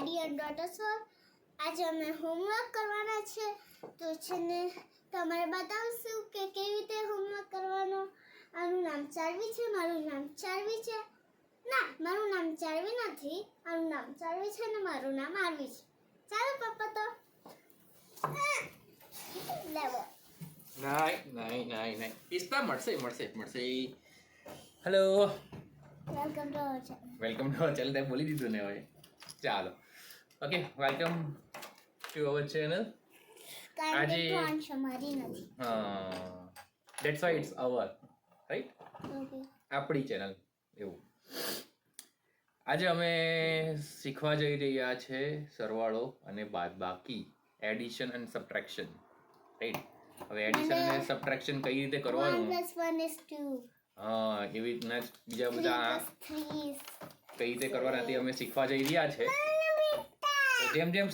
Daddy and daughter's vlog. આજે અમે homework કરવાના છે તો છે ને તમારે બતાવશું કે કેવી રીતે હોમવર્ક કરવાનો. આનું નામ ચાર્વી છે, મારું નામ ચાર્વી છે. ના, મારું નામ ચાર્વી નથી, આનું નામ ચાર્વી છે ને મારું નામ આરવી છે. ચાલો પપ્પા તો લેવો. નહીં પિસ્તા મળશે. Hello, welcome to our channel. Welcome to our channel. તે બોલી દીધું ને હવે. ચાલો, okay, welcome to our channel. કારણ કે આજે- ત્રણ છે, મારી નથી. That's why it's our, right? Okay. આપણી ચેનલ એવું. આજે અમે શીખવા જઈ રહ્યા છે સરવાળો અને બાદબાકી, એડિશન અને સબટ્રેક્શન, રાઈટ? હવે એડિશન અને સબટ્રેક્શન કઈ રીતે 1 કરવાનું, + 1 = 2. એવી રીતના જ બીજા 3 બધા + 3 is કઈ રીતે કરવાના તે અમે શીખવા જઈ રહ્યા છે. તો જેમ જેમ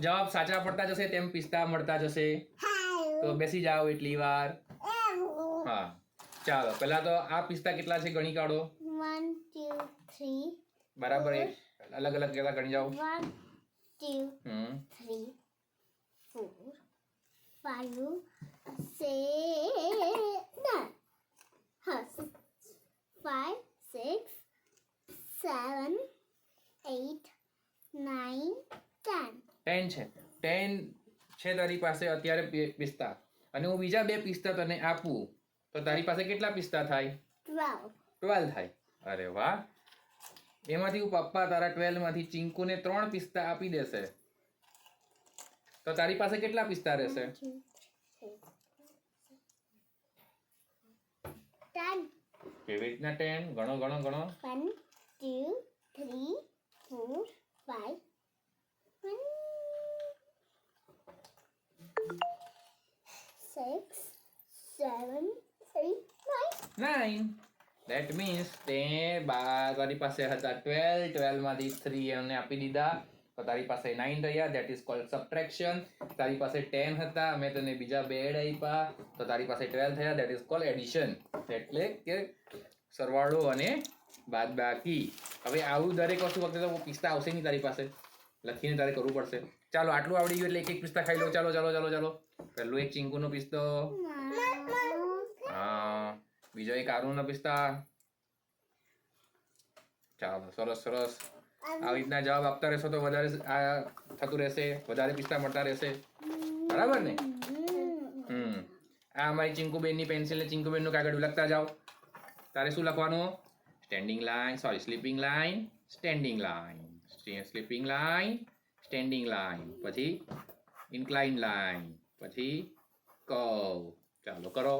જવાબ સાચા પડતા જશે તેમ પિસ્તા મળતા જશે. તો બેસી જાઓ એટલી વાર. હા, ચાલો પહેલા તો આ પિસ્તા કેટલા છે ગણી કાઢો. 1 2 3 બરાબર, એક અલગ અલગ કેટલા ગણી જાઓ. 1 2 હમ 3 4 5 6 5 6 7 8 9 10. 10 છે. 10 છે તારી પાસે અત્યારે પિસ્તા, અને હું બીજા બે પિસ્તા તને આપું તો તારી પાસે કેટલા પિસ્તા થાય? 12. 12 થાય. અરે વાહ. એમાંથી હું પપ્પા તારા 12 માંથી ચિંકુને 3 પિસ્તા આપી દેશે તો તારી પાસે કેટલા પિસ્તા રહેશે? 10. કેવી રીતના 10? ગણો 1 2 3 4 5 6 7 8 9. That means તારી પાસે હતા 12, 12 માંથી 3 એમને આપી દીધા તો તારી પાસે 9 રહ્યા. That is called subtraction. તારી પાસે 10 હતા, મેં તને બીજા 2 આપ્યા તો તારી પાસે 12 થયા. ધેટ ઇઝ કોલ્ડ એડિશન, એટલે કે સરવાળો અને બાદબાકી. હવે આવું દરેક વસ્તુ વખતે તો પિસ્તા આવશે નહીં તારી પાસે, લખીને તારે કરવું પડશે. ચાલો, આટલું આવડી ગયું એટલે એક પિસ્તા ખાઈ લો. ચાલો. પહેલું એક ચિંકુનો પિસ્તો, હા, બીજો એક આરુનો પિસ્તા. ચાલો, સરસ. આવી રીતના જવાબ આપતા રહેશો તો વધારે થતું રહેશે, વધારે પિસ્તા મળતા રહેશે. બરાબર ને? આ અમારી ચિંકુબેનની પેન્સિલ ને ચિંકુબેનનું કાગળ લખતા જાઓ. તારે શું લખવાનું? Standing line, sleeping line, standing line, sleeping line, standing line, પછી ઇન્ક્લાઇન લાઈન, પછી કર્વ. ચાલો કરો.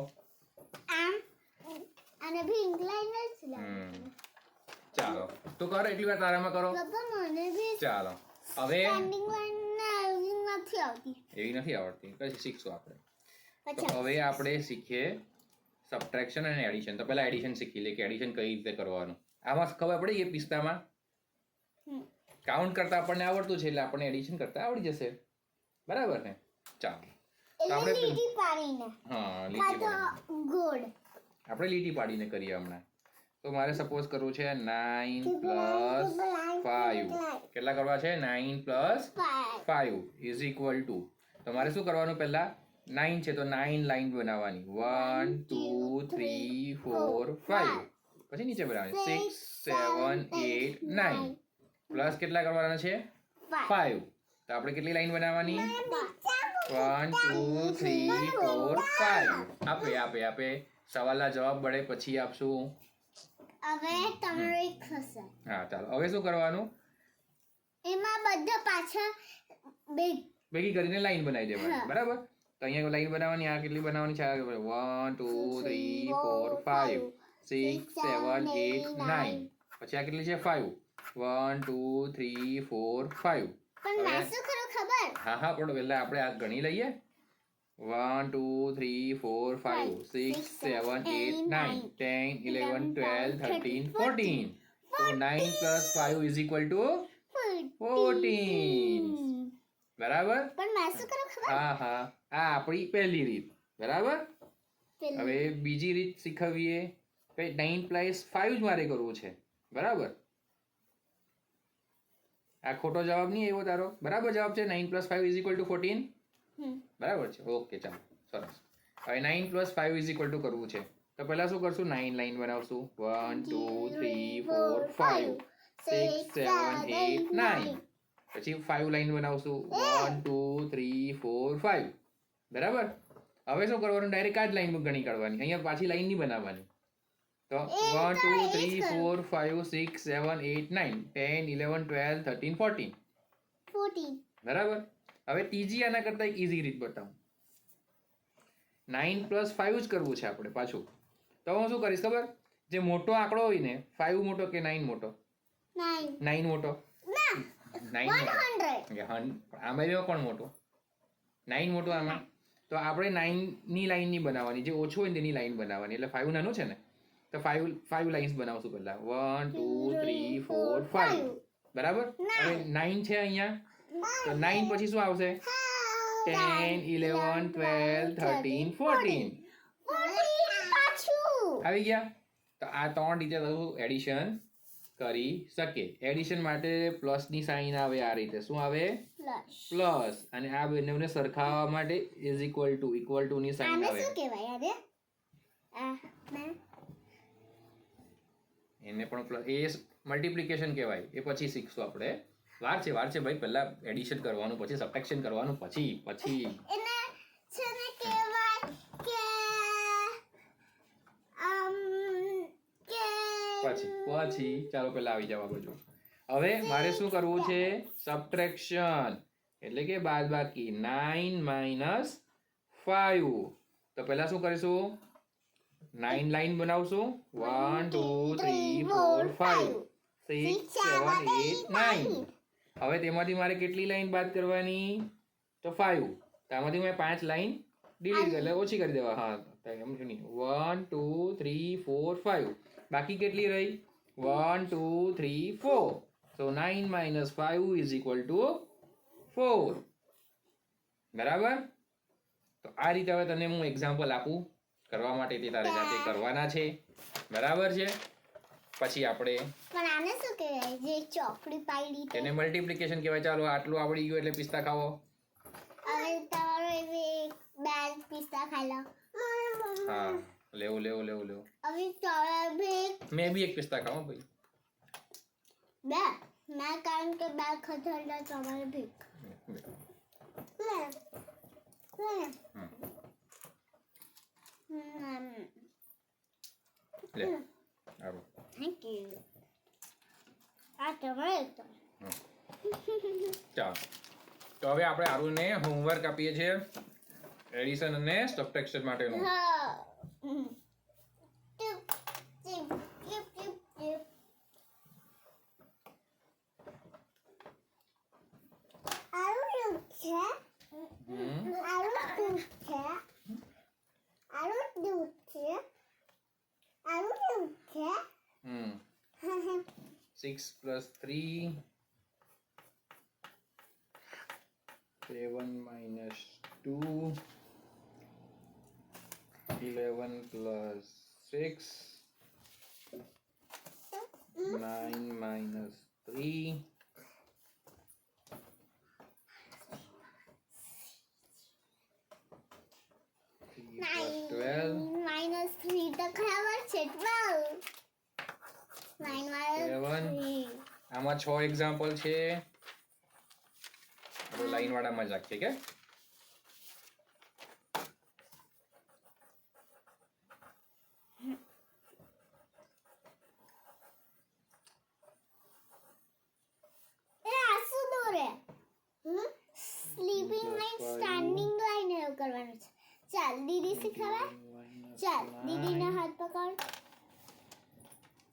અને ભી ઇન્ક્લાઇન જ લાગે. ચાલો, તું કરો એટલી વાર, તારામાં કરો. પપ્પા મને ભી ચાલો, હવે સ્ટેન્ડિંગ લાઈન નથી આવતી. એવી નથી આવડતી, કઈ શીખશું આપણે. તો પછી હવે આપણે શીખીએ સબટ્રેક્શન અને એડિશન. તો પહેલા એડિશન શીખી લે કે એડિશન કઈ રીતે કરવાનું. આમાં ખબર પડી કે પિસ્તામાં કાઉન્ટ કરતા આપણને આવડતું છે એટલે આપણને એડિશન કરતા આવડી જશે. બરાબર ને? ચાલો, તો આપણે લીટી પાડીને હા, લીટી પાડીને. તો ગોળ. આપણે લીટી પાડીને કરીએ હમણાં. તો મારે સપોઝ કરવું છે 9 + 5. કેટલા કરવા છે? 9 + 5 ઇઝ ઇક્વલ ટુ, તો મારે શું કરવાનું? પહેલા 9 છે તો 9 લાઈન બનાવવાની. 1 2 3 4 5. પછી નીચે બનાવવાની 6 7 8 9. પ્લસ કેટલા કરવાના છે? 5. તો આપણે કેટલી લાઈન બનાવવાની? 1 2 3 4 5. આપે. સવાલના જવાબ મળે પછી આપશું. હવે તમારો એક થશે. હા, ચાલો. હવે શું કરવાનું? એમાં બધા પાછળ ભેગી કરીને લાઈન બનાવી દેવાની. બરાબર? તો અહીંયા લાઈન બનાવવાની. આ કેટલી બનાવવાની છે? 1 2 3 4 5 6 7 8 9. પછી આ કેટલી છે? 5. 1 2 3 4 5. પણ મેં શું કરું ખબર? હા, પણ પહેલા આપણે આ ગણી લઈએ. 1 2 3 4 5 6 7 8 9 10 11 12 13 14. તો 9 + 5 ઇઝ ઇક્વલ ટુ 14. બરાબર? પણ મેં શું કરું ખબર? હા, આ આપણી પહેલી રીત. બરાબર? હવે બીજી રીત શીખવીએ. 9 + 5 જ મારે કરવું છે. બરાબર? આ ખોટો જવાબ નહીં આવ્યો તારો, બરાબર જવાબ છે 9 + 5 = 14. બરાબર છે, ઓકે ચાલો સરસ. હવે 9 + 5 = કરવું છે તો પહેલા શું કરશું, 9 લાઈન બનાવશું. 1 2 3 4 5 6 7 8 9. પછી 5 લાઈન બનાવશું. 1 2 3 4 5. બરાબર. હવે શું કરવાનું, ડાયરેક્ટ આ જ લાઈન ગણી કાઢવાની, અહીંયા પાછી લાઈન નહીં બનાવવાની. તો 1 2 3 4 5 6 7 8 9 10 11 12 13 14. બરાબર. હવે ત્રીજી આના કરતા એક ઈઝી રીત બતાવું. 9 + 5 જ કરવું છે આપણે પાછું. તો હું શું કરીશ ખબર, જે મોટો આંકડો હોય ને, 5 મોટો કે 9 મોટો? 9 મોટો. 9 આમાં કોણ મોટો? 9 મોટો આમાં. તો આપણે 9 ની લાઈન નહીં બનાવવાની, જે ઓછો હોય તેની લાઈન બનાવવાની. એટલે 5 નાનું છે ને, તો 5 લાઈન્સ બનાવશું પહેલા. 1 2 3 4 5. બરાબર. હવે 9 છે અહીંયા, તો 9 પછી શું આવશે? 10 11 12 13 14. આવી ગયા. તો આ 3 રીતે એડિશન કરી શકે. એડિશન માટે પ્લસની સાઇન આવે આ રીતે. શું આવે? પ્લસ. અને આ બંનેને સરખાવવા માટે ઇક્વલ ટુ ની સાઇન આવે. શું કહેવાય આને? એને પણ પ્લસ, એ મલ્ટીપ્લિકેશન કહેવાય. એ પછી શીખશું આપણે. વાર છે ભાઈ, પહેલા એડિશન કરવાનું, પછી સબટ્રેક્શન કરવાનું, પછી એને છે ને કહેવાય કે પછી ચાલો પહેલા આવી જાવ બાજુ. હવે મારે શું કરવું છે? સબટ્રેક્શન, એટલે કે બાદબાકી. 9 - 5. તો પહેલા શું કરીશું? 9 લાઈન બનાવશું. 1 2 3 4 5 6 7 8 9. હવે તેમાંથી મારે કેટલી લાઈન બાદ કરવાની? તો 5. તો આમાંથી મેં 5 લાઈન ડિલીટ એટલે ઓછી કરી દેવા. હા, 1 2 3 4 5. બાકી કેટલી રહી? 1 2 3 4. So 9 - 5 = 4. બરાબર. તો આ રીતે હવે તને હું એક્ઝામ્પલ આપું કરવા માટે, તે તારે જાતે કરવાના છે. બરાબર છે. પછી આપણે પણ આને શું કહેવાય, જે ચોકડી પાડી છે? એને મલ્ટીપ્લિકેશન કહેવાય. ચાલો આટલું આવડી ગયું એટલે પિસ્તા ખાવો. હવે તમારો એક બેગ પિસ્તા ખાઈ લો. હા, લેવું. હવે તમારે મેં બી એક પિસ્તા ખાવો ભાઈ. બે મેં કારણ કે બે ખતરનાક તમારે ભીખ લે આવો. Thank you. આ તમારે તો ચાલો. તો હવે આપણે આરુને હોમવર્ક આપીએ છીએ એડિશન અને સબટ્રેક્શન માટેનું. હમ 6 + 3 7 - 2 11 + 6 9 - 3 12 -3 તો ખબર છે. 12 9 - 3. આમાં 6 એક્ઝામ્પલ છે. આપણે લાઈન વાળામાં જ રાખીએ કે સ્લીપિંગ લાઈન, સ્ટેન્ડિંગ લાઈન એવું કરવાનું છે. ચાલ દીદી શીખવે. ચાલ દીદીના હાથ પકડ.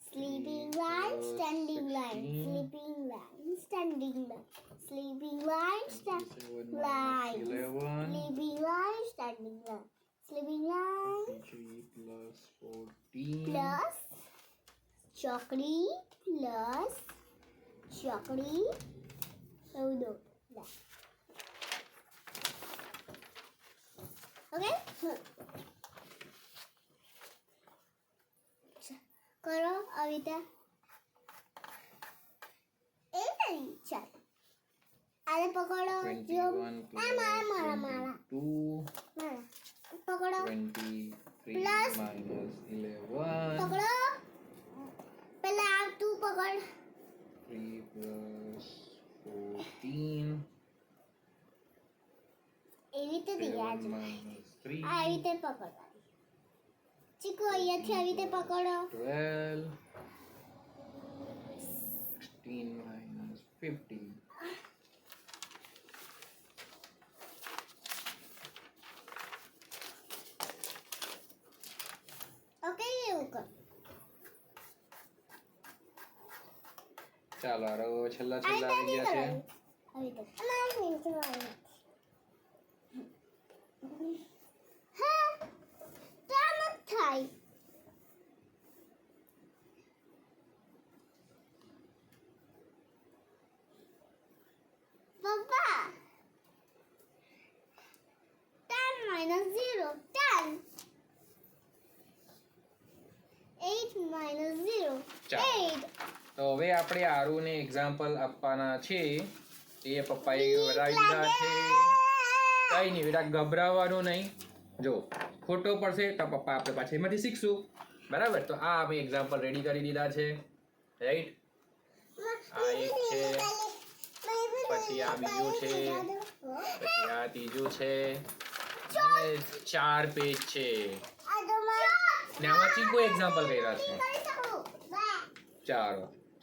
Sleeping line, standing line, sleeping line, standing line, sleeping line, standing line, sleeping line, standing line, sleeping line 3 + 14 plus ચોકડી પ્લસ ચોકડી 14. ઓકે, કરો આવી રીતે. એ નહીં ચાલ આને પકડો જો 21 મારા પકડો 23 Plus. minus 11 પકડો પહેલા આ તું પકડ 3 plus 14 એવી રીતે 11 દિયા છે minus 3 આ રીતે પકડવાની ચીકુ અહીંયાથી આવી રીતે પકડો 12 16 minus 15 ઓકે એવું કર ચાલો આરો છેલ્લા આવી ગયા છે આવી રીતે અમારે નીચે આવી હા કામ થાય પપ્પા 10 minus 0 10 8 minus 0 ચાલો. 8 તો હવે આપણે આરુને એક્ઝામ્પલ આપવાના છે એ પપ્પાએ બતાવી દીધા છે કઈ નહીં બેટા ગભરાવાનું નહીં જો ખોટો પડશે તો પપ્પા આપણે પાછળ એમાંથી શીખશું બરાબર તો આ અમે એક્ઝામ્પલ રેડી કરી દીધા છે રાઈટ આ એક છે પછી આ બીજું છે પછી આ ત્રીજું છે અને 4 પેજ છે ને આમાં ચીકુ એક્ઝામ્પલ કર્યા છે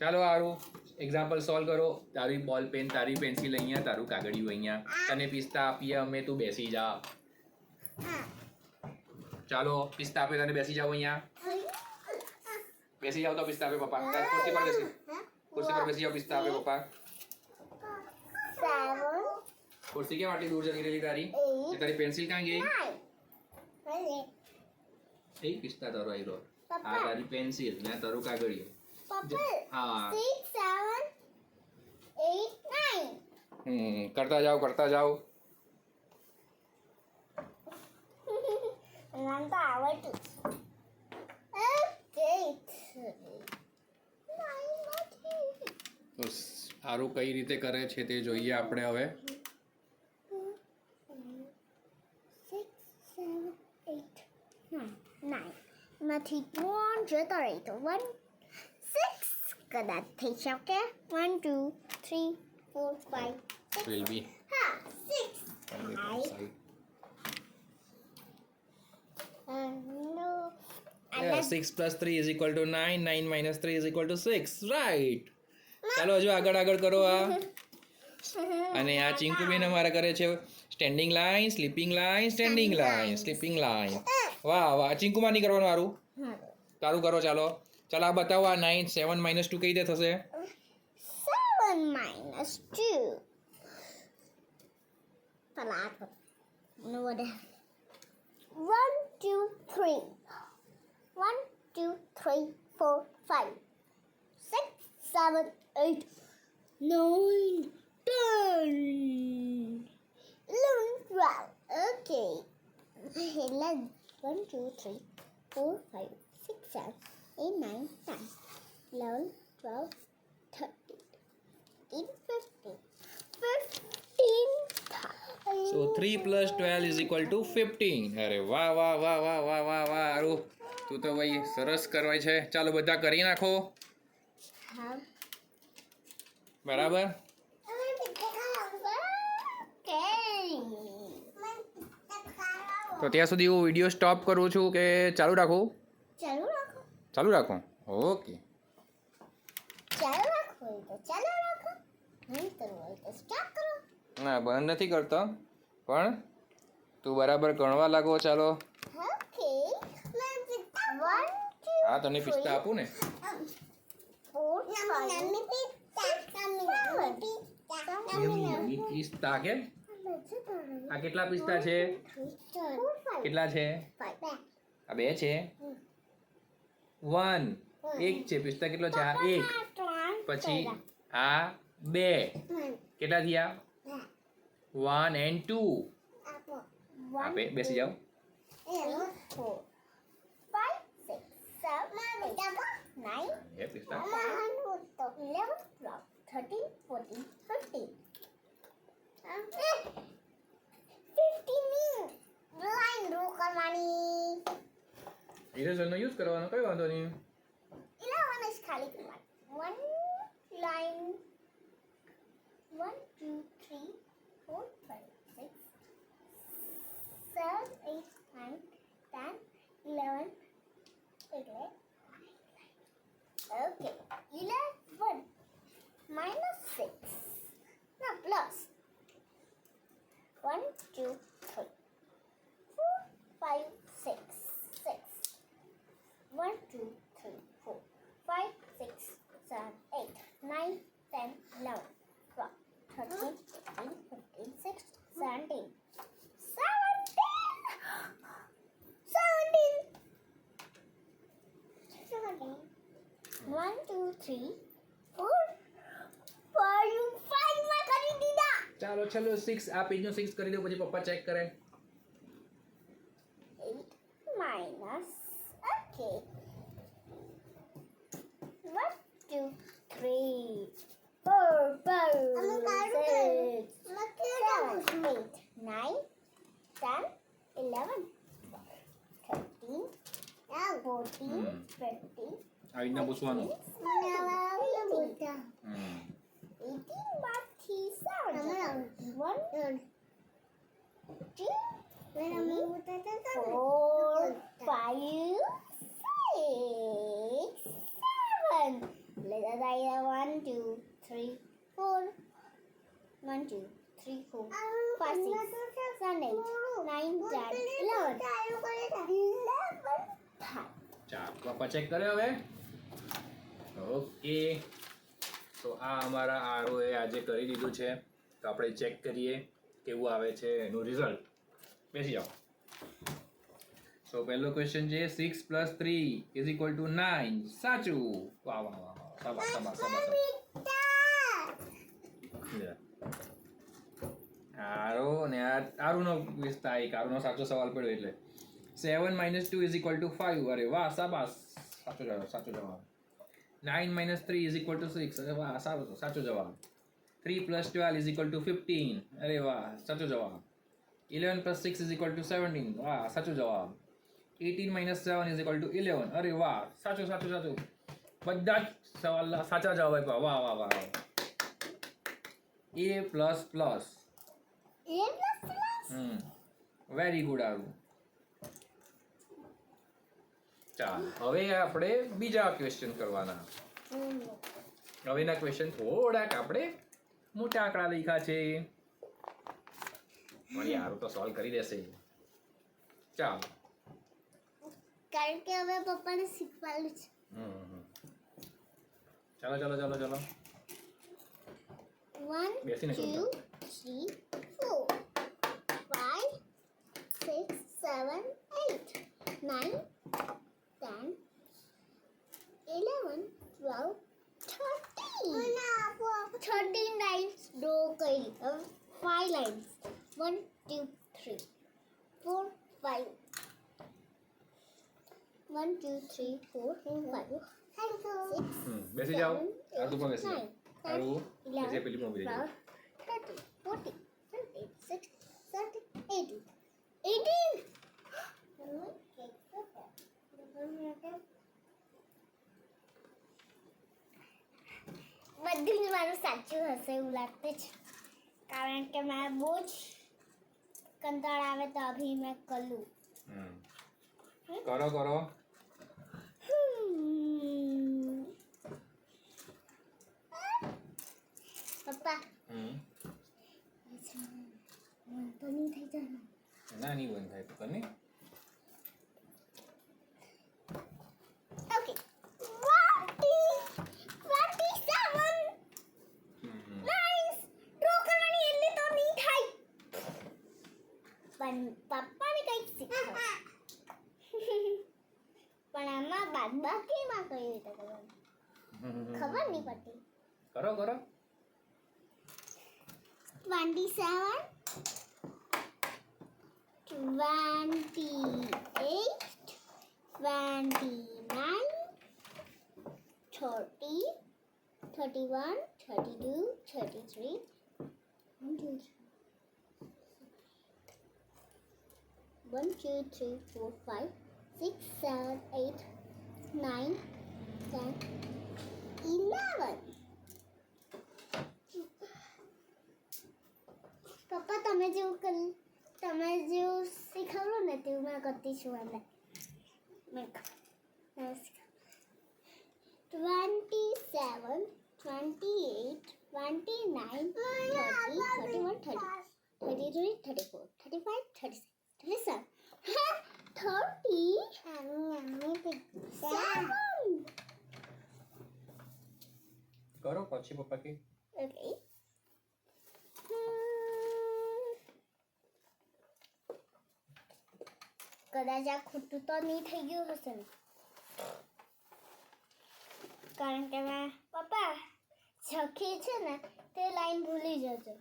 ચાલો આરું એક્ઝામ્પલ સોલ્વ કરો તારી બોલ પેન તારી પેન્સિલ અહીંયા તારું કાગળિયું અહીંયા તને પિસ્તા આપીએ અમે તું બેસી જા ચાલો પિસ્તા આપે તને બેસી જાઓ અહીંયા બેસી જાઓ તો પિસ્તા આપે પપ્પા ખુરશી પર બેસી જાઓ પિસ્તા આપે પપ્પા ખુરશી કેમ આટલી દૂર જતી રહી તારી એ તારી પેન્સિલ ક્યાં ગઈ એ પિસ્તા તારો આવ્યો આ તારી પેન્સિલ ને તારું કાગળિયું હા 6 7 8 9 કરતા જાઓ નામ તો આવડતું ઓકે તો સારું કઈ રીતે કરે છે તે જોઈએ આપણે હવે 6 7 8 9 નથી 1 જતો રહી તો 1 6 કદાચ થઈ શકે 1 2 3 4 5 will be હા 6 no yeah, 6 plus 3 is equal to 9 9 minus 3 is equal to 6 right ચાલો હજુ આગળ કરો આ અને આ ચિંકુ બેન અમારા કરે છે standing line sleeping line standing line sleeping line વાહ ચિંકુમાં નહીં કરવાનું સારું તારું કરો ચાલો આ બતાવો આ 9 7 minus 2 કઈ રીતે થશે 7 minus 2 પલાટ નો વડે 1 2 3 1 2 3 4 5 6 7 8 9 10 11 12 okay 11 1 2 3 4 5 6 7 8 9 10 11 12 13 14 15 so 3 plus 12 is equal to 15 અરે વાહ સારું તું તો ભાઈ સરસ કરવાય છે ચાલો બધા કરી નાખો હા બરાબર તો ત્યાં સુધી હું વિડીયો સ્ટોપ કરું છું કે ચાલુ રાખું ચાલુ રાખો ઓકે ચાલુ રાખો તો ચાલુ રાખો નહીં કરવું હોય તો સ્ટોપ કરો ના બંધ નથી કરતો પણ તું બરાબર ગણવા લાગો ચાલો ઓકે 1 હા તને પિસ્તા આપું ને 4 પિસ્તા કેમ આ કેટલા પિસ્તા છે કેટલા છે આ 2 છે 1 એક છે પિસ્તા કેટલો છે આ 1 પછી આ 2 કેટલા થયા 1 and 2 આપે બેસી જાઓ 5 6 7 8 9 એ પિસ્તા 11 12 13, 14, 15. 15 ની લાઈન ડ્રો કરવાની. ઇરેઝરનો યુઝ કરવાનો, કઈ વાંધો નહીં. 11 જ ખાલી કરવાની. One line. 1, 2, 3, 4, 5, 6, 7, 8, 9, 10, 11. એટલે okay. 11 minus 6. No, plus. 1, 2, 3, 4, 5, 6, 6. 1, 2, 3, 4, 5, 6, 7, 8, 9, 10, 11, 12, 13, 14, 15, 16, 17. 17. 1, 2, 3, 4, 5 માં કરી દીધા. ચાલો ચલો 6 આ પેજનો 6 કરી દો, પછી પપ્પા ચેક કરે. 8 minus. Okay. 1, 2, 3, 4, 5, 6, 7, 8, 9, 10, 11, 13, 14, 15. આ રીતના પૂછવાનું. 18 હમ. માંથી 7. 1, 2, 3, 4, 5, 6, 7. Let us say 1, 2, 3, 4. 1, 2, 3, 4, 5, 6, 7, 8, 9, 10, 11. ચાલો પપ્પા ચેક કરે હવે. ઓકે, તો આ અમારા આરોએ આજે કરી દીધું છે, તો આપણે ચેક કરીએ કેવું આવે છે એનું રિઝલ્ટ. બેસી જાઓ. તો પહેલો ક્વેશ્ચન છે 6 + 3 = 9. સાચું. વાહ વાહ વાહ વાહ. શાબાશ શાબાશ શાબાશ. લે. આરો ને આરુનો વિસ્તાર આરુનો સાચો સવાલ પડ્યો એટલે 7 - 2 = 5. અરે વાહ શાબાશ, સાચો જવાબ સાચો જવાબ. 9 - 3 = 6. અરે વાહ સાચો જવાબ. 3 + 12 = 15. અરે વાહ સાચો જવાબ. 11 + 6 = 17. વાહ સાચો જવાબ. 18 - 7 = 11. અરે વાહ સાચું સાચું સાચું. બધા જ સવાલ સાચા જવાબ આપ્યા. વાહ વાહ વાહ. A++. Very good Aru. ચાલો હવે આપણે બીજા ક્વેશ્ચન કરવાના. હવેના ક્વેશ્ચન થોડાક આપણે મોટા આંકડા લખ્યા છે, પણ યાર તો સોલ્વ કરી દેશે. ચાલો. કારણ કે હવે પપ્પાને શીખવાડું છે. ચાલો ચાલો ચાલો ચાલો. 1, બેસીને 2, શોધો. 3, 4, 5, 6, 7, 8, 9, 10, 11, 12, 13. 13 lines draw કરી. 5 lines. 1, 2, 3, 4, 5. 1, 2, 3, 4, 5, 6. બેસી જાઓ. આરુ પણ બેસી જાઓ. આરુ બેસી પેલી પણ બેસી જાઓ. 13, 14, 15, 16, 17, 18. 18! બધું જ મારું સાચું હશે એવું લાગતું છે, કારણ કે મેં બહુ જ કંટાળ આવે તો અભી મેં કરું. કરો કરો. પપ્પા તો નહીં થઈ જાય. ના નહીં બંધ થાય તો તને. ઓકે. 27 નાઇસ ડ્રો કરવાની એટલે તો નહીં થાય, પણ પપ્પાને કંઈક શીખવો. પણ આમાં બાદબાકીમાં કઈ રીતે કરવાનું ખબર નહીં પડતી. કરો કરો. 27, 28, 29, 30, 31, 32, 33. 1, 2, 3, 4, 5, 6, 7, 8, 9, 10, 11. પપ્પા તમે જેવું શીખવડો ને તેવું મેં કરતી છું એટલે મેં 27, 28, 29, 30, 31, 30, 33, 34, 35, 36, 37. 37. કરો પછી પપ્પા કે Okay. કદાચ આ ખોટું તો નહીં થઈ ગયું હશે ને કારણ કે મેં પપ્પા છખી છે ને તે લાઈન ભૂલી જજો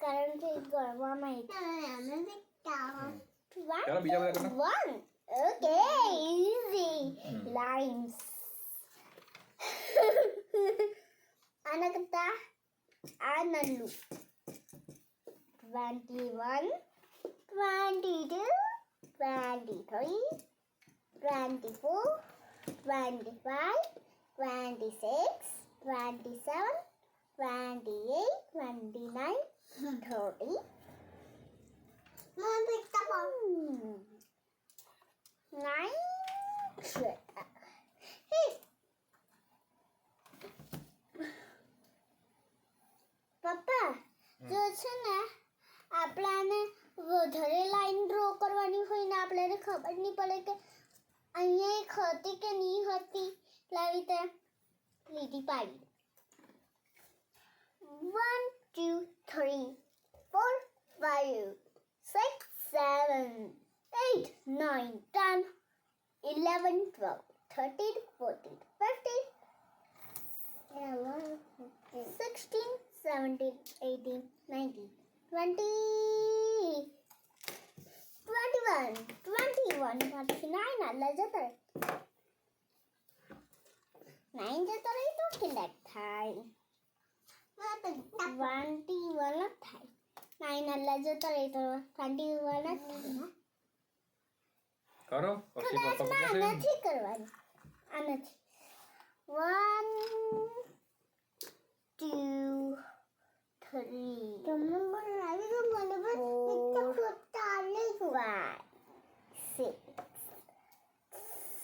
કારણ કે ગણવામાં ચાલો બીજા બધા કરો. one. Okay, easy. Lines. આના કરતા આ નલ્લું 21, 22, 23, 24, 25, 26, 27, 28, 29, 30. Nine. પપ્પા જો છે ને આપણાને વધારે લાઈન ડ્રો કરવાની હોય ને આપણને ખબર નહીં પડે કે અહીંયા એક હતી કે નહીં હતી એટલે આવી રીતે લીટી પાડી 1, 2, 3, 4, 5, 6, 7, 8, 9, 10, 11, 12, 13, 14, 15, 16, 17, 18, 19, 20, 21, 29 આટલા જતા રહે 9 જતો રહી તો કેટલા થાય 21 જ થાય 9 આટલા જતો રહી તો 21 જ થાય કરો પછી કદાચ પપ્પા ના પૂછે નથી કરવાની આ નથી 1, 2, 3, 4, 5, 6,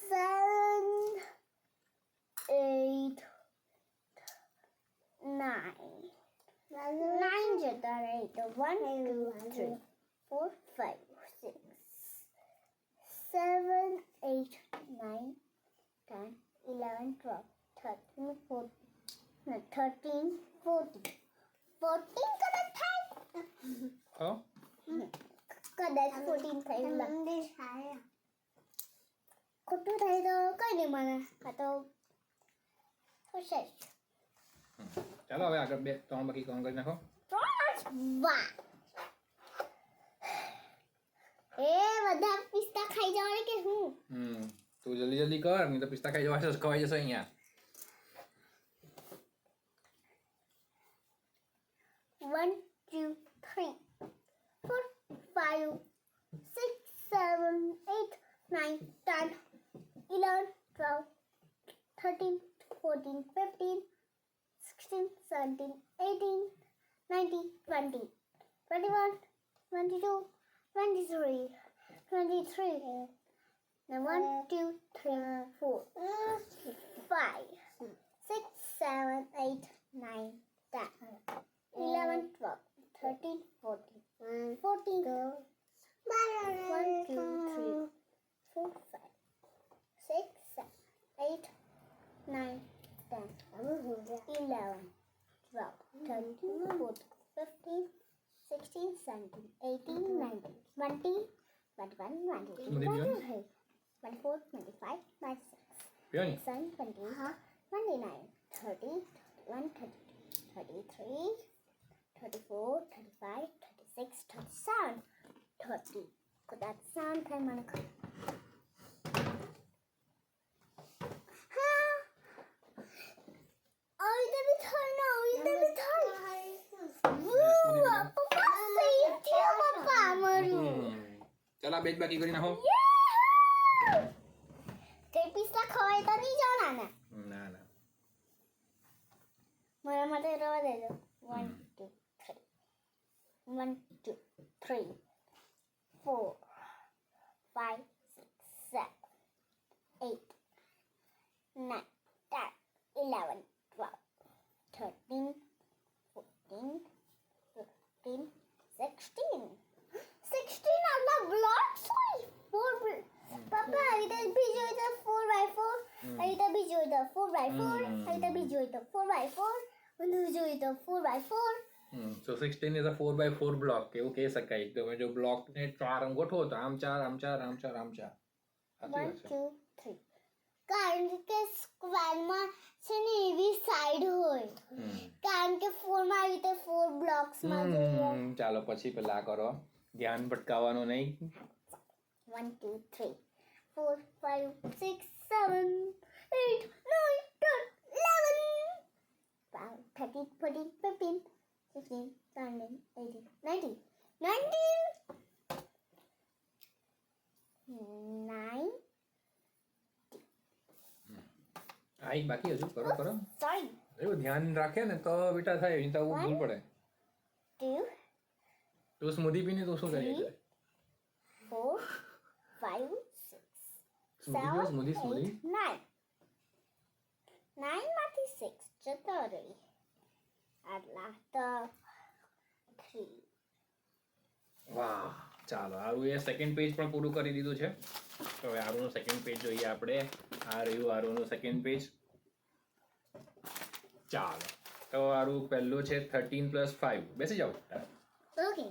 7, 8, 9. 9 જતા રહી તો 1, 2, 3, 4, 5, 6, 7, 8, 9, 10, 11, 12, 13, 14, 14 કદાચ થાય હો કદાચ 14 થાય ખોટું થાય તો કઈ નહીં મને આ તો હશે ચાલો હવે આગળ 2 3 બાકી કામ કરી નાખો વાહ એ બધા પિસ્તા ખાઈ જવાના કે હું તું જલ્દી જલ્દી કર નહીં તો પિસ્તા ખાઈ જવાશે ખવાઈ જશે અહીંયા 1, 2, 3, 4, 5, 6, 7, 8, 9, 10, 11, 12, 13, 14, 15, 16, 17, 18, 19, 20, 21, 22, 23, 23. Now 1, 2, 3, 4, 5, 6, 7, 8, 9, 10, 11, 12, 13, 14, 14. 1, 2, 3, 4, 5, 6, 7, 8, 9, 10, 11, 12, 13, 14, 15, 16, 17, 18, 19, 20, 21, 22, 23, 24, 25, 26, પીવાની 27, 28, 29, 30, 31, 32, 33, 34, 35, 36, 37, 30. કદાચ 7 થાય મને ખબર આ બે જ બાકી કરી નાખો. કઈ પિસ્તા ખવાય તો નહીં જાઓ નાના. ના ના મારા માટે રવા દેજો. 1 2 3 1 2 3 4 5 6 7 8 9 10 11 12 13 14 15 16 16 આટલા બ્લોક્સ હોય. પપ્પા આવી રીતે બી જોઈ તો 4x4 આવી રીતે બી જોઈ તો 4x4 આવી રીતે બી જોઈ તો 4x4 બધું જોઈ તો 4x4. So 16 is a 4x4 block એવું કહી શકાય. તમે જો બ્લોક ને 4 ગોઠવો તો આમ 4 આમ 4 આમ 4 આમ 4. 1 2 3 કારણ કે સ્ક્વેરમાં છે ને એવી સાઈડ હોય. કારણ કે 4 માં આવી રીતે 4 બ્લોક્સ માં જોઈએ. ચાલો પછી પેલા કરો, ધ્યાન ભટકાવવાનું નહીં. 1 2 3 4 5 6 7 8 9 10 11 13 14 15 16 17 18 19 9 આઈ બાકી હજુ કરો કરો. સોરી એવું ધ્યાન રાખે ને તો બેટા થાય, નહીં તો ભૂલ પડે. 2 તું સ્મૂધી પીને તો શું કરી? 4 5 6 સ્મૂધી 9 માંથી 6 જતો રહી. આટલા તો 3. વાહ, ચાલો આરું એ સેકન્ડ પેજ પણ પૂરું કરી દીધું છે. તો હવે આરુનું સેકન્ડ પેજ જોઈએ આપણે. આ રહ્યું આરુનું સેકન્ડ પેજ. ચાલો તો આરું પહેલું છે 13 + 5. બેસી જાઓ. ઓકે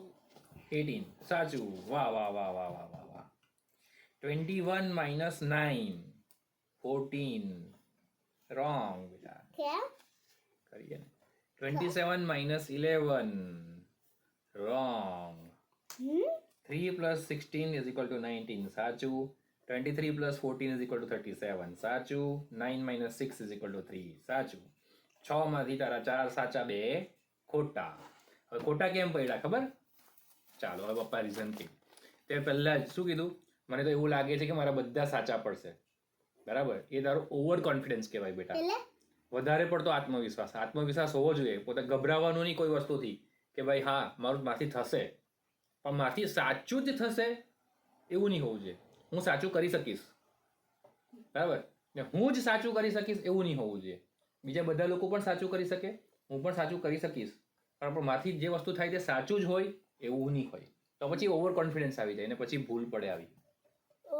18 સાચું. વાહ વાહ વાહ વાહ વાહ વાહ વાહ. 21 - 9 14 રોંગ બેટા. કેમ કરીએ ને. 27 - 11 રોંગ. 3 + 16 = 19 સાચું. 23 + 14 = 37 સાચું. 9 - 6 = 3 સાચું. 6 માંથી તારા 4 સાચા 2 ખોટા. હવે ખોટા કેમ પડ્યા ખબર? ચાલો હવે પપ્પા રીઝન કે તે પહેલા જ શું કીધું, મને તો એવું લાગે છે કે મારા બધા સાચા પડશે. બરાબર, એ તારું ઓવર કોન્ફિડન્સ કહેવાય બેટા. એટલે વધારે પડતો આત્મવિશ્વાસ. આત્મવિશ્વાસ હોવો જોઈએ. પોતે ગભરાવાનું નહીં કોઈ વસ્તુથી કે ભાઈ હા મારું માથી થશે, પણ માથી સાચું જ થશે એવું નહીં હોવું જોઈએ. હું સાચું કરી શકીશ, બરાબર, ને હું જ સાચું કરી શકીશ એવું નહીં હોવું જોઈએ. બીજા બધા લોકો પણ સાચું કરી શકે, હું પણ સાચું કરી શકીશ, પણ માથી જે વસ્તુ થાય તે સાચું જ હોય એવું નહીં હોય. તો પછી ઓવર કોન્ફિડન્સ આવી જાય ને પછી ભૂલ પડે આવી. ઓ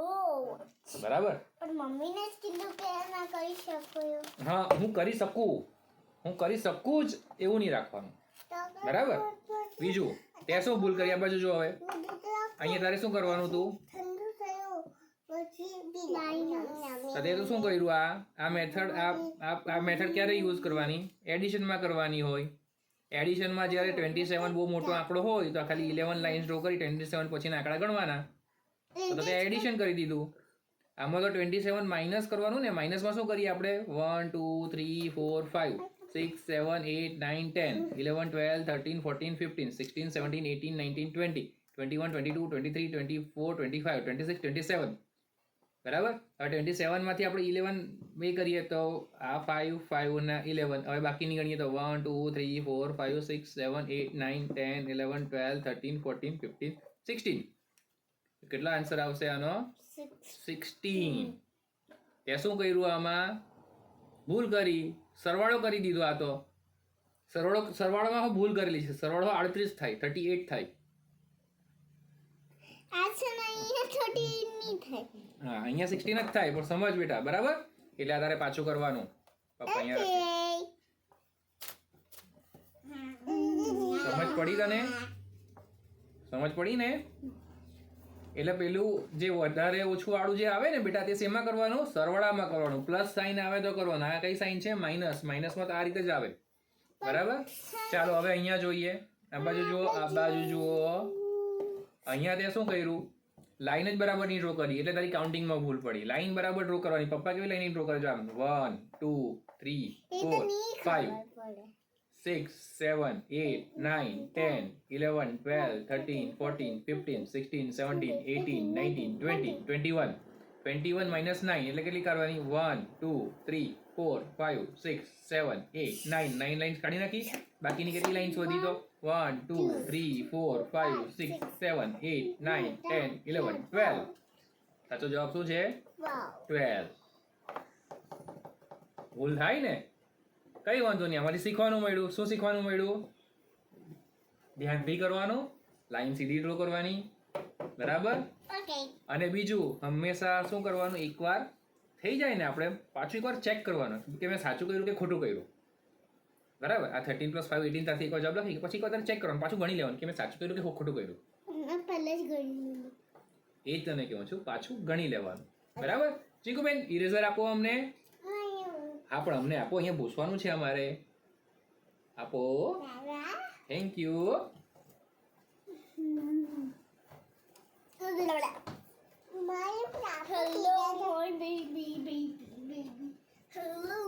બરાબર. પણ મમ્મીને જ કીધું કે ના કરી શકો એવું. હા હું કરી શકું જ એવું નહીં રાખવાનું. બરાબર. બીજું તે શું ભૂલ કરી? આ બાજુ જો. હવે અહીંયા તારે શું કરવાનું તું? ઠંડુ થયું પછી તો તે તો શું કર્યું? આ મેથડ ક્યારે યુઝ કરવાની? એડિશનમાં કરવાની હોય. એડિશનમાં જ્યારે 27 બહુ મોટો આંકડો હોય તો ખાલી 11 લાઇન્સ ડ્રો કરી 27 પછીના આંકડા ગણવાના. તો તે એડિશન કરી દીધું. આમાં તો 27 માઇનસ કરવાનું ને. માઇનસમાં શું કરીએ આપણે? 1 2 3 4 5 6 7 8 9 10 11 12 13 14 15 16 17 18 19 20 21 22 23 24 25 26 27. બરાબર. હવે 27 માંથી આપણે 11 બે કરીએ તો આ 5 5 ના 11. હવે બાકીની ગણીએ તો 1 2 3 4 5 6 7 8 9 10 11 12 13 14 15 16. કેટલા આન્સર આવશે આનો? 16. તે શું કર્યું? આમાં ભૂલ કરી, સરવાળો કરી દીધો. આ તો સરવાળોમાં ભૂલ કરેલી છે. સરવાળો 38 થાય, 38 થાય. આ છે ને અહીંયા 38 નહીં થાય. હા અહીંયા 16 જ થાય, પણ સમજ બેટા. બરાબર. એટલે આ તારે પાછું કરવાનું. પપ્પા અહીંયા સમજ પડી તને? સમજ પડી ને? એટલે પેલું જે વધારે ઓછું વાળું જે આવે ને બેટા, તે શેમાં કરવાનું? સરવાળામાં કરવાનું. પ્લસ સાઇન આવે તો કરવાનું. આ કઈ સાઇન છે? માઇનસ. માઇનસમાં તો આ રીતે જ આવે. બરાબર. ચાલો હવે અહીંયા જોઈએ. આ બાજુ જુઓ, આ બાજુ જુઓ. અહીંયા તે શું કર્યું? લાઈન જ બરાબર નહીં ડ્રો કરી, એટલે તારી કાઉન્ટિંગમાં ભૂલ પડી. લાઈન બરાબર ડ્રો કરવાની. પપ્પા કેવી લાઈન ડ્રો કરે? આમ 1 2 3 4 5 6 7 8 9 10 11 12 13 14 15 16 17 18 19 20 21 21 minus 9 એટલે કેટલી કરવાની 1 2 3 4 5 6 7 8 9 9 લાઇન્સ કાઢી નાખી બાકીની કેટલી લાઇન્સ વધી તો 1 2 3 4 5 6 7 8 9 10 11 12 સાચો જવાબ શું છે વાવ 12 ભૂલ થાય ને કઈ વાંધો નહીં આમાંથી શીખવાનું મળ્યું શું શીખવાનું મળ્યું ધ્યાનથી કરવાનું લાઈન સીધી ડ્રો કરવાની બરાબર ઓકે અને બીજું હંમેશા શું કરવાનું એકવાર થઈ જાય ને આપણે પાછું એકવાર ચેક કરવાનું કે મેં સાચું કર્યું કે ખોટું કર્યું બરાબર આ 13 + 5 18 ત્યાંથી એકવાર જવાબ લખી પછી એકવાર ચેક કરવાનું પાછું ગણી લેવાનું કે મેં સાચું કર્યું કે ખોટું કર્યું મેં પહેલા જ ગણી લીધું એ જ તને કહું છું પાછું ગણી લેવાનું બરાબર ચીકુબેન ઇરેઝર આપો અમને હા પણ અમને આપો અહીંયા પૂછવાનું છે અમારે આપો thank you Hello, my baby. Hello.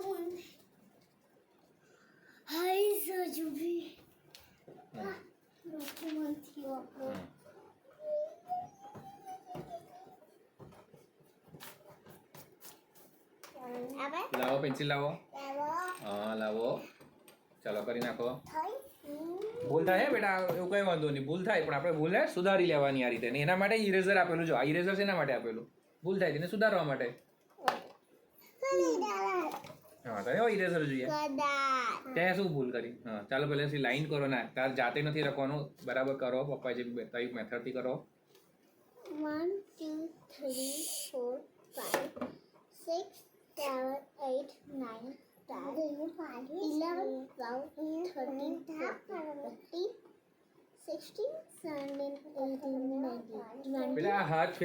Hi, Sajubi. Documentiu ako. Apa? લાવો પેન્સિલ લાવો Lawa. હા લાવો ચાલો કરી નાખો Thai. ભૂલ થાય હે બેટા એવું કઈ વાંધો નહીં ભૂલ થાય પણ આપણે ભૂલને સુધારી લેવાની આ રીતે ને એના માટે ઇરેઝર આપેલું જો આ ઇરેઝર શેના માટે આપેલું ભૂલ થાય તેને સુધારવા માટે હા તો એવો ઇરેઝર જોઈએ Kadar. ત્યાં શું ભૂલ કરી હા ચાલો પહેલાથી લાઈન કરો ના તાર જાતે નથી લખવાનું બરાબર કરો પપ્પા જે કઈ મેથડથી કરો 1, 2, 3, 4, 5, 6, 7, 8, 9, 10, 11, 12, 13, 14, 16, 17, 18, 19, પેલા હાથ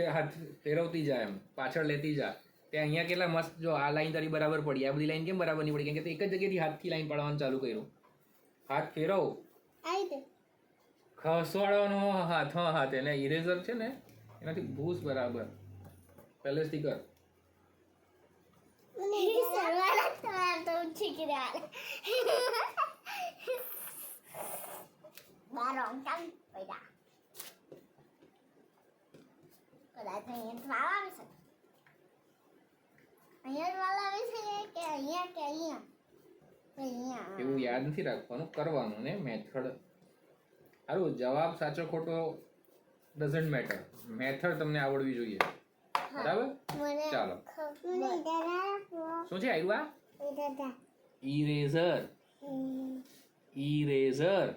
ફેરવતી જાય એમ પાછળ લેતી જા તે અહીંયા કેટલા મસ્ત જો આ લાઈન તારી બરાબર પડી આ બધી લાઈન કેમ બરાબર નહીં પડી કેમ કે તે એક જ જગ્યાએથી હાથથી લાઈન પાડવાનું ચાલુ કર્યું હાથ ફેરવ આઈ ખસવાડવાનો હાથ હા હાથ એને ઇરેઝર છે ને એનાથી ભૂસ બરાબર પહેલેથી કર સરવાળા તમારા તો ઠીક રહ્યા બારોંગ કામ પૈડા કદાચ અહીંયા વાળ આવે છે અહીંયા વાળ આવે છે કે અહીંયા એવું યાદ નથી રાખવાનું કરવાનું ને મેથડ સારું જવાબ સાચો ખોટો ડઝન્ટ મેટર મેથડ તમને આવડવી જોઈએ બરાબર મને ચાલો શું છે આવ્યું આ દાદા ઇરેઝર ઇરેઝર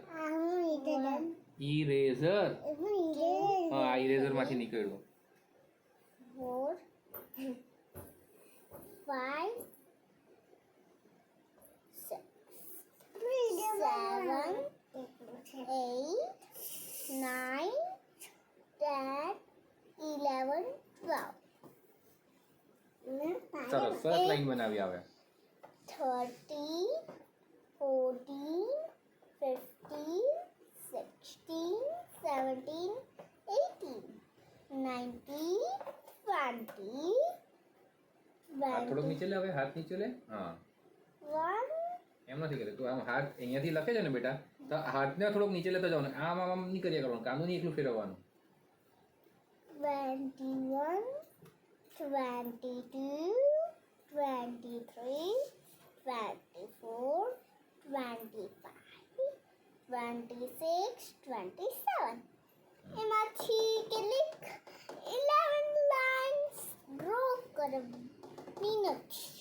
ઇરેઝર હા આ ઇરેઝર માંથી નીકળ્યું 4 5 6 7 8 9 10 11 12 સરસ સરસ લાઈન બનાવી આવે 13 14 15 16 17 18 19 20 હાથ થોડોક નીચે લે હવે હાથ નીચે લે હા 1 એમ નથી કરે તું આમ હાથ અહીંયાથી લખે છે ને બેટા તો હાથને થોડોક નીચે લેતા જવાનું આમ આમ આમ નહીં કર્યા કરવાનું કામનું નહીં એકલું ફેરવવાનું 21 22 23 24 25 26 27 એમાંથી કેટલીક 11 લાઇન્સ ડ્રો કરવાની નથી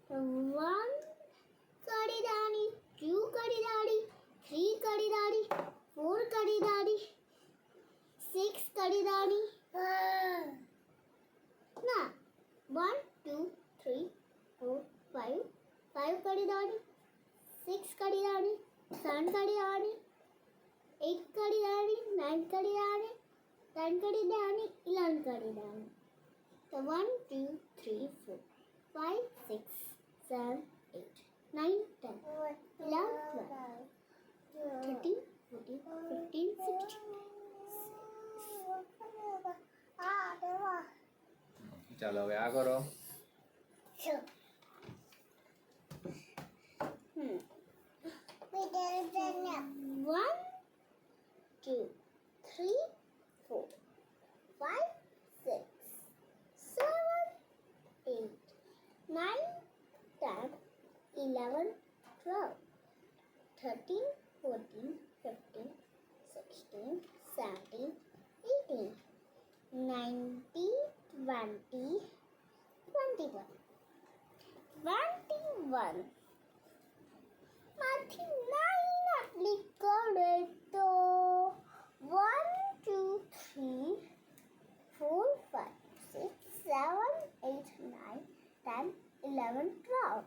1 કડી દાણી 2 કડી દાણી 3 કડી દાણી 4 કડી દાણી 6 કડી દાણી ના 1 2 3 4 5 કડી દાણી 6 કડી દાણી 7 કડી દાણી 8 કડી દાણી 9 કડી દાણી 10 કડી દાણી 11 કડી દાણી તો 1 2 3 4 5 6 7 8 9 10 11 12 13 14 15 16 ચાલો હવે આ કરો 11, 12, 13, 14, 15, 16, 17, 18, 19, 20, 21. 21. માંથી 9 આટલી કરે તો 1, 2, 3, 4, 5, 6, 7, 8, 9, 10, 11, 12.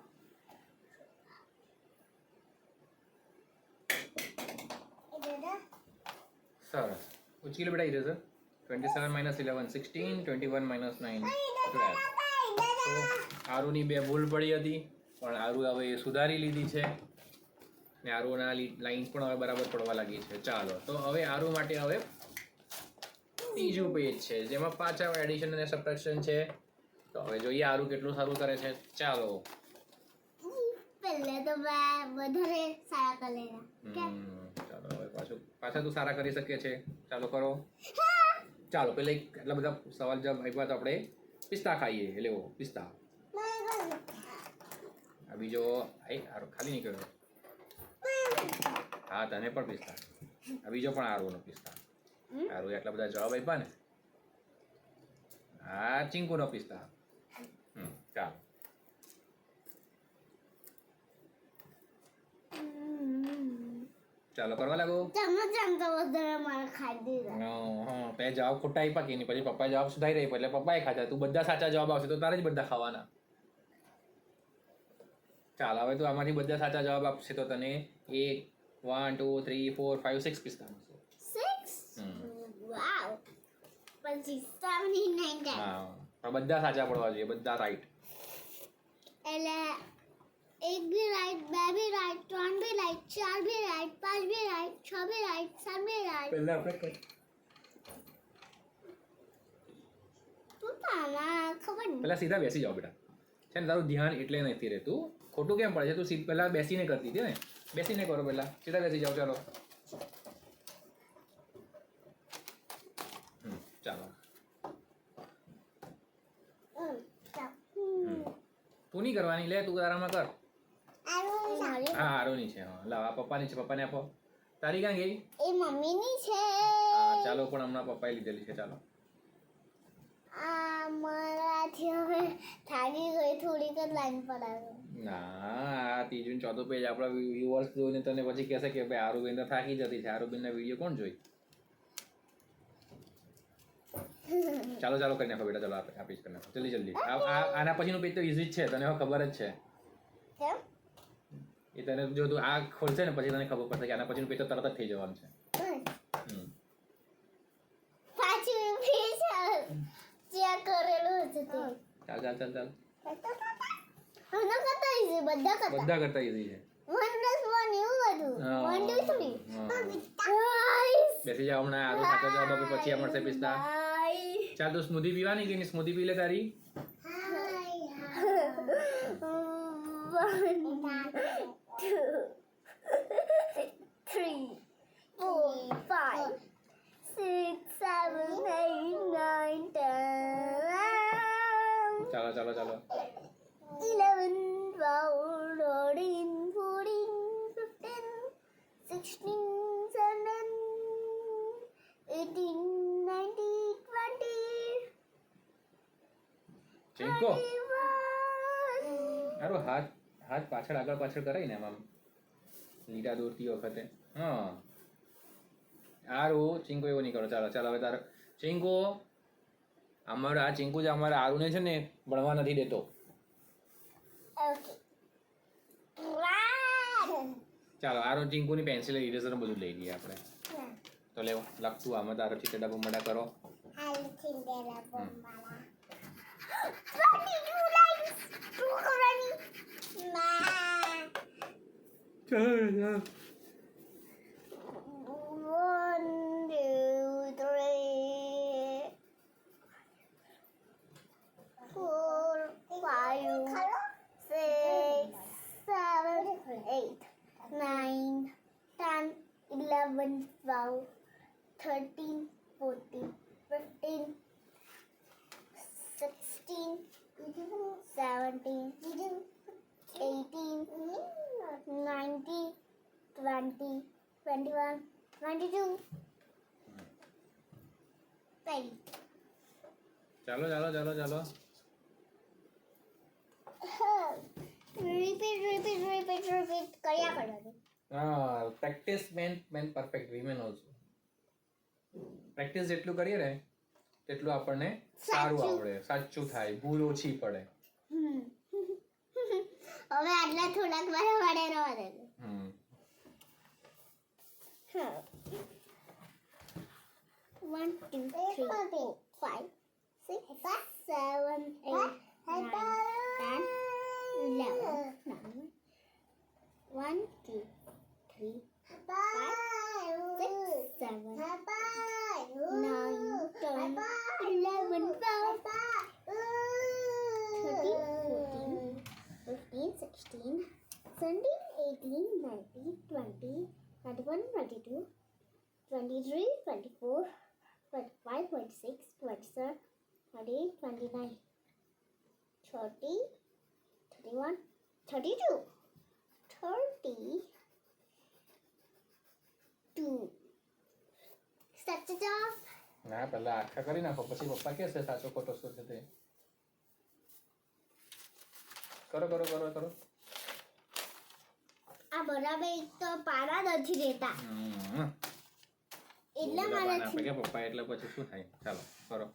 સરસ ઉચકી લો બેટા ઇરેઝર 27 minus 11 16 21 minus 9 12 તો આરુની બે ભૂલ પડી હતી પણ આરુ હવે એ સુધારી લીધી છે ને આરુના લાઇન્સ પણ હવે બરાબર પડવા લાગી છે ચાલો તો હવે આરુ માટે હવે ત્રીજું પેજ છે જેમાં પાછા એડિશન અને સબટ્રેક્શન છે તો હવે જોઈએ આરુ કેટલું સારું કરે છે ચાલો પહેલે તો વધારે સારા કરેલા ચાલો હવે પાછા તું સારા કરી શકે છે ચાલો કરો ચાલો પેલા એટલા બધા સવાલ જવાબ આપ્યા તો આપણે પિસ્તા ખાઈએ લેવો પિસ્તા આ બીજો ખાલી નહીં કર્યો હા તને પણ પિસ્તા આ બીજો પણ આરુનો પિસ્તા આરુ એટલા બધા જવાબ આપ્યા ને હા ચિંકુનો પિસ્તા ચાલો ચાલો કરવા લાગો તે જવાબ ખોટા આપ્યા કે નહીં પછી પપ્પાએ જવાબ સુધારી રહી એટલે પપ્પાએ ખાધા તું બધા સાચા જવાબ આવશે તો તારે જ બધા ખાવાના ચાલ હવે તું આમાંથી બધા સાચા જવાબ આપશે તો તને 1 1 2 3 4 5 6 પિસ્તા મળશે 6 વાવ પછી 79 હા પણ બધા સાચા પડવા જોઈએ બધા રાઈટ એટલે એક भी राइट બે भी राइट ત્રણ भी राइट ચાર भी राइट પાંચ भी राइट છ भी राइट સાત भी राइट પહેલા આપણે ખબર નહીં પહેલા સીધા બેસી જાઓ બેટા છે ને તારું ધ્યાન એટલે નથી રહેતું ખોટું કેમ પડે છે તું પહેલા બેસીને કરતી હતી ને બેસીને કરો પહેલા સીધા બેસી જાઓ ચાલો ચાલો તું નહીં કરવાની લે તું આરામમાં કર હા આરોની છે હા લાવ આ પપ્પાની છે પપ્પાને આપો તારી ક્યાં ગઈ એ મમ્મીની છે હા ચાલો પણ હમણાં પપ્પાએ લીધેલી છે ચાલો આ મારાથી હવે થાકી ગઈ થોડીક જ લાઈન પર આવે ના આ ત્રીજું ચોથું પેજ આપણા વ્યુઅર્સ જોઈને તને પછી કહેશે કે ભાઈ આરુબેન તો થાકી જતી છે આરુબેનના વિડીયો કોણ જોઈ ચાલો ચાલો કરી નાખો બેટા ચાલો આપીશ કરી નાખો જલ્દી જલ્દી આના પછીનું પેજ તો ઇઝી જ છે તને હવે ખબર જ છે કેમ એ તને જો તું આ ખોલશે ને પછી તને ખબર પડશે કે આના પછીનું પેજ તો તરત જ થઈ જવાનું છે પાછું પેજ ચેક કરેલું છે તે ચાલ ચાલ ચાલ ચાલ હમણાં કરતા ઇઝી બધા કરતા ઇઝી છે 1 + 1 એવું બધું 1 2 3 બેસી જાવ હમણાં આરો સાચો જવાબ આપે પછી આ મળશે પિસ્તા ચાલ તું સ્મૂધી પીવાની કે નહીં સ્મૂધી પી લે તારી 1 2 3 4 5 6 7 8 9 10 ચાલો ચાલો ચાલો 11 12 13 14 15 16 17 18 19 20 ચિંકો આરો હાથ પાછળ આગળ પાછળ કરાય ને આમ લીટા દોરતી વખતે હા આરો ચિંકો એવો નહીં કરો ચાલો ચાલો હવે તારે ચિંકો અમારા આ ચિંકુ જ અમારા આરુને છે ને ભણવા નથી દેતો ઓકે ચાલો આરો ચિંકુની પેન્સિલ ઇરેઝર બધું લઈ લઈએ આપણે તો લેવો લખતું આમાં તારો ચીટેડા બમડા કરો ચાલ 13 14 15 16 17 18 19 20, 21, 22, 20. ચાલો ચાલો ચાલો ચાલો. Repeat કર્યા કરવાનું. હા, practice main perfect women also. Practice જેટલું કરીએ ને તેટલું આપણને સારું આવડે, સાચું થાય, ભૂલ ઓછી પડે. હવે આટલા થોડાક વાર વાડે રવા દે. હમ 1, 2, 3, 4, 5, 6, 7, 8, 9, 10, 11. 1, 2, 3, 4, 5, 6, 7, 9, 10, 11, 12, 13, 14, 15, 16, 17, 18, 19, 20, 21, 22, 23, 24, 25, 26, 27, 28, 29, 30, 31, 32, 32. Start it off. ના, પહેલા આખા કરી નાખો, પછી પપ્પા કહેશે સાચો ખોટો શું છે તે. કરો કરો કરો કરો. આ બરાબર એક તો પારા નથી દેતા એટલે મારાથી કે પપ્પા એટલે પછી શું થાય. ચાલો કરો.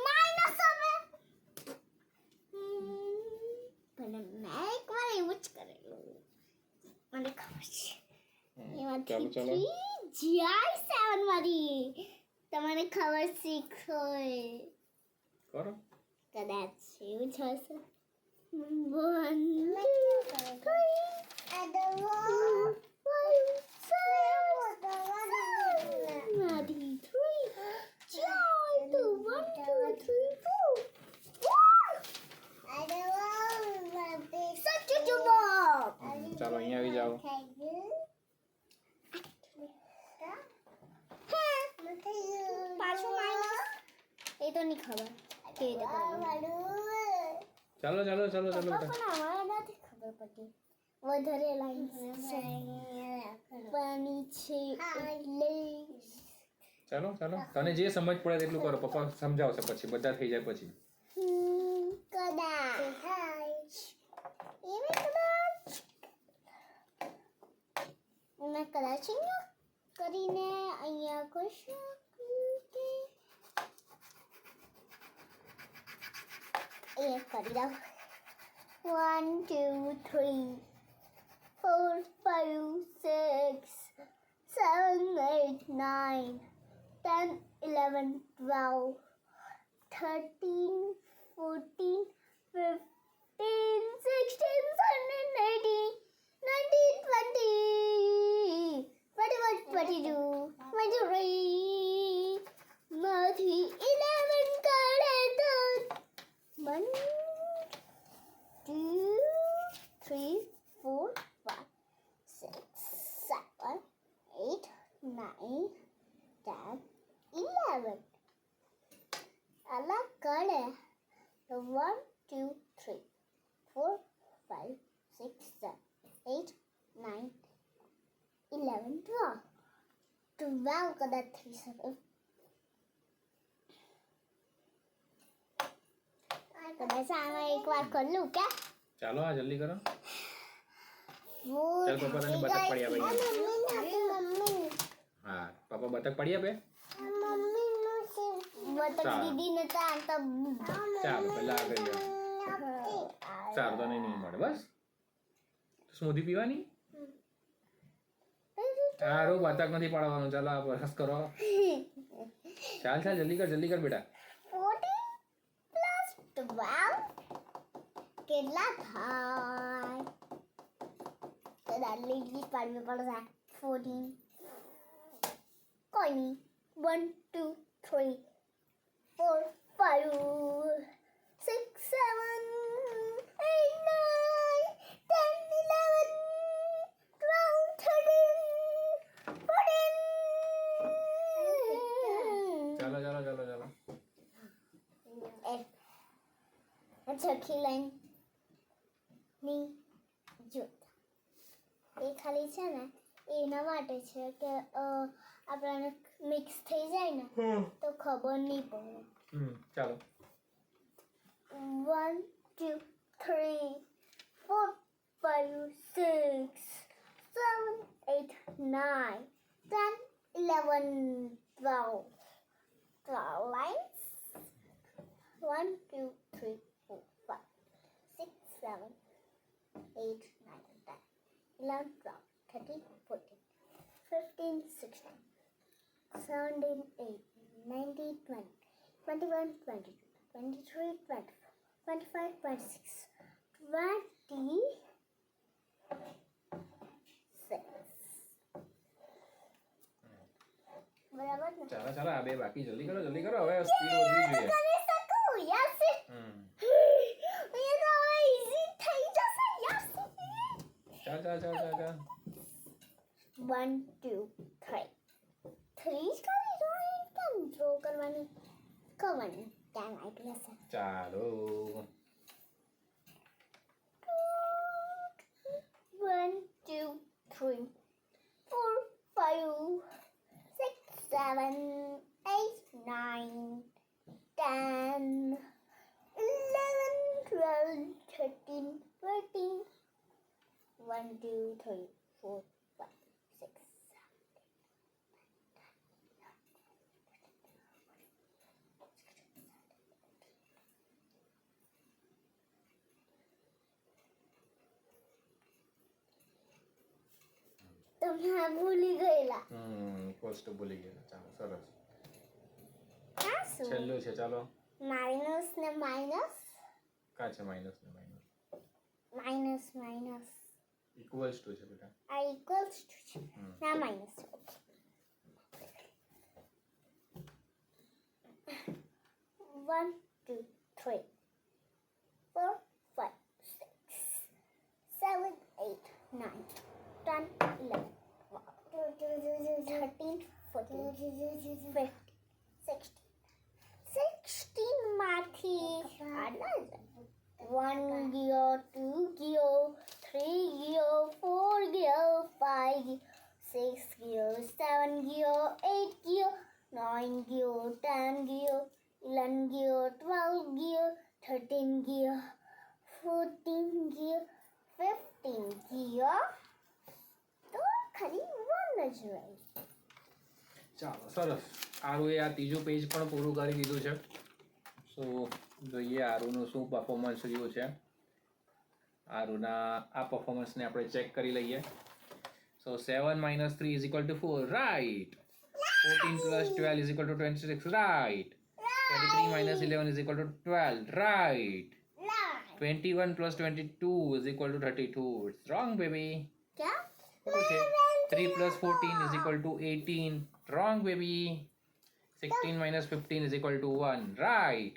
માઇનસ હવે પણ મેં એકવાર એવું જ કરેલું મને ખબર છે એમાંથી ચાલો ચાલો. 3 જાય 7 માંથી તમને ખબર શીખો કરો. કદાચ એવું જ હશે 1, 2, 3, ચાલો અહીંયા આવી જાઓ. પાછું માઇનસ એ તો નહીં ખબર કે ચાલો ચાલો ચાલો ચાલો બેટા. પણ અમારે નથી ખબર પડતી વધારે લાઈન પાણી છે એટલે ચાલો ચાલો, તને જે સમજ પડે તેટલું કરો. પપ્પા સમજાવશે પછી, બધા થઈ જાય પછી. કદાચ મેં કદાચ અહીંયા કરીને અહીંયા કરશું કે એ કરી દઉં 1, 2, 3, 4, 5, 6, 7, 8, 9, 10, 11, 12, 13, 14, 15, 16, 17, 18, 19, 20, 21, 22, 23, માંથી 11 કાઢે તો 1, 2, 3, 4, 5, 6, 7, 8, 9, 10, 11. અલગ કરે તો 1, 2, 3, 4, 5, 6, 7, 8, 9, 11, 12. 12 કદાચ થઈ શકે. કદાચ આમાં એકવાર કરી લઉં કે ચાલો આ જલ્દી કરો. ચાલ પપ્પા તને બતક પડી આપે. હા, પપ્પા બતક પડી આપે. બતક દીદી ને તો ચાલો પહેલા આ કરી લો. ચાલો તને નહીં મળે બસ. સ્મૂધી પીવાની. સારું, બતક નથી પાડવાનું. ચાલો આ બરસ કરો. ચાલ ચાલ જલ્દી કર બેટા. 14 + 12 કેટલા થાય? તો દાદલી ઇંગ્લિશ પાડવી પડશે. 14 કોઈ નહીં 1, 2, 3, 4, 5, 6, 7, 8, 9, 10, 11, 12, 13, 14. ચાલો. છઠ્ઠી લાઈન ની જૂથ. એ ખાલી છે ને એના માટે છે કે આપણને મિક્સ થઈ જાય ને તો ખબર નહીં પડે. ચાલો 1 2 3 4 5 6 7 8 9 10 11 12 lines. 1 2 3 4 5 6 7 8 9 10 11 12 13 14 15 16 17 18 19 20 21 22 23 24 25 26 26 બરાબર ને? ચાલો ચાલો આ બે બાકી જલ્દી કરો હવે સ્પીડ વધવી જોઈએ. કરી શકું યસ હમ એ તો હવે ઈઝી થઈ જશે યસ. ચાલ 1 2 3 3 જ કરી દો. કેમ ડ્રો કરવાની ખબર નહીં કેમ આઈડિયા છે. ચાલો 1 2 3 4 5 6 7 8 9 10 11 12 13 14 1 2 3 4 5 6 તમે ભૂલી ગયેલા. ઇક્વલ્સ ટુ ભૂલી ગયા. ચાલો સરસ. આ શું? છેલ્લું છે ચાલો. માઇનસ ને માઇનસ કા છે માઇનસ ને minus? Minus minus equals to છે બેટા. આ ઇક્વલ્સ ટુ છે ના માઇનસ. ઓકે 1 2 3 4 5 6 7 8 9 10 11 13 14 15 16 16 માંથી આટલા જ 1 ગયો 2 ગયો 3 ગયો 4 ગયો 5 6 ગયો 7 ગયો 8 ગયો 9 ગયો 10 ગયો 11 ગયો 12 ગયો 13 ગયો 14 ગયો 15 ગયો તો ખાલી 1 જ રહી. ચાલો સરસ. આરુએ આ ત્રીજું પેજ પણ પૂરું કરી દીધું છે. સો જોઈએ આરુનું શું પરફોર્મન્સ રહ્યું છે. આરુના આ પરફોર્મન્સને આપણે ચેક કરી લઈએ. સો 7 - 3 = 4 right. 14 + 12 = 26 right. 23 - 11 = 12 right. 21 + 22 = 32. It's wrong baby. क्या? ખોટું છે. 3 + 14 = 18. Wrong baby. 16 - 15 = 1 રાઈટ.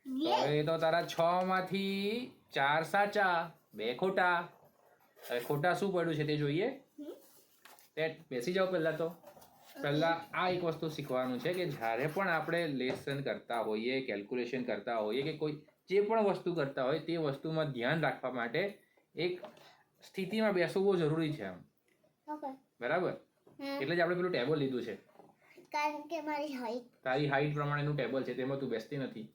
તો હવે તો તારા 6 માંથી 4 સાચા 2 ખોટા. હવે ખોટા શું પડ્યું છે તે જોઈએ. તે બેસી જાઓ પહેલા આ એક વસ્તુ શીખવાનું છે કે જ્યારે પણ આપણે લેસન કરતા હોઈએ, કેલ્ક્યુલેશન કરતા હોઈએ કે કોઈ જે પણ વસ્તુ કરતા હોય તે વસ્તુમાં ધ્યાન રાખવા માટે એક સ્થિતિમાં બેસવું બહુ જરૂરી છે. ઓકે બરાબર? એટલે જ આપણે પેલું ટેબલ લીધું છે. કારણ કે મારી હાઈટ તારી હાઈટ પ્રમાણેનું ટેબલ છે તેમાં તું બેસતી નથી,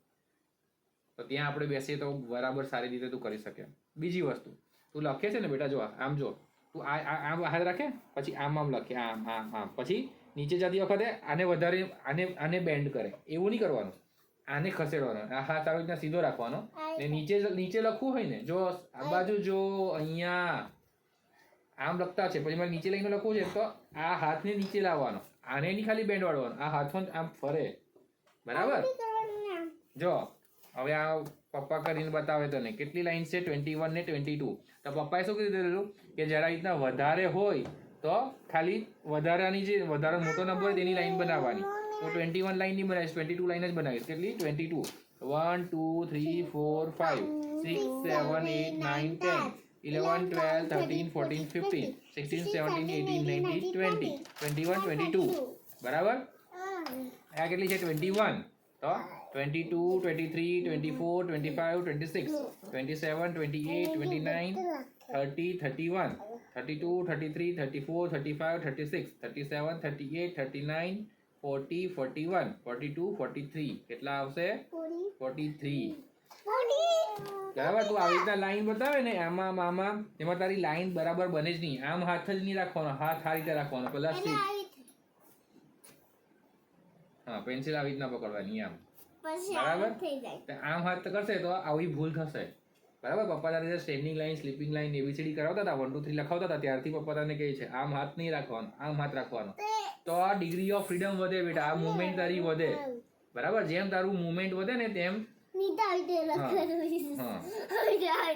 તો ત્યાં આપણે બેસીએ તો બરાબર સારી રીતે તું કરી શકે. બીજી વસ્તુ તું લખે છે ને બેટા, જો આમ જો તું આમ હાથ રાખે પછી આમ લખે, આમ પછી નીચે જતી વખતે આને વધારે આને બેન્ડ કરે એવું નહીં કરવાનું. આને ખસેડવાનો, આ હાથ આવી રીતના સીધો રાખવાનો ને નીચે લખવું હોય ને જો આ બાજુ જો અહીંયા આમ લખતા છે પછી મારે નીચે લઈને લખવું છે તો આ હાથને નીચે લાવવાનો, આને નહીં ખાલી બેન્ડ વાળવાનો, આ હાથ આમ ફરે. બરાબર? જો હવે આ પપ્પા કરીને બતાવે તને કેટલી લાઈન છે 21 ને 22. તો પપ્પાએ શું કીધું દીધેલું કે જરા રીતના વધારે હોય તો ખાલી વધારાની જે વધારે મોટો નંબર હોય તેની લાઈન બનાવવાની. તો 21 લાઈન નહીં બનાવીશ, 22 લાઈન જ બનાવીશ. કેટલી? 22. 1 2 3 4 5 6 7 8 9 10 11 12 13 14 15 16 17 18 19 20 21 22. બરાબર? આ કેટલી છે? 21. તો 22 23 24 25 26 27 28 29 30 31 32 33 34 35 36 37 38 39 40 41 42 43 કેટલા આવશે 43 બરાબર. તું આવી રીતના લાઈન બતાવે ને આમાં એમાં તારી લાઈન બરાબર બને જ નહીં. આમ હાથ જ નહીં રાખવાનો, હાથ આ રીતે રાખવાનો. પેલા હા પેન્સિલ આવી રીતના પકડવાની આમ બરાબર. આમ હાથ કરશે તો આવી ભૂલ થશે બરાબર. પપ્પા તારે standing line sleeping line A B C D કરાવતા હતા 1 2 3 લખાવતા હતા ત્યારથી પપ્પા તને કહે છે આમ હાથ નહીં રાખવાનો, આમ હાથ રાખવાનો. તો આ ડિગ્રી ઓફ ફ્રીડમ વધે બેટા, આ મુવમેન્ટ તારી વધે બરાબર. જેમ તારું મુવમેન્ટ વધે ને તેમ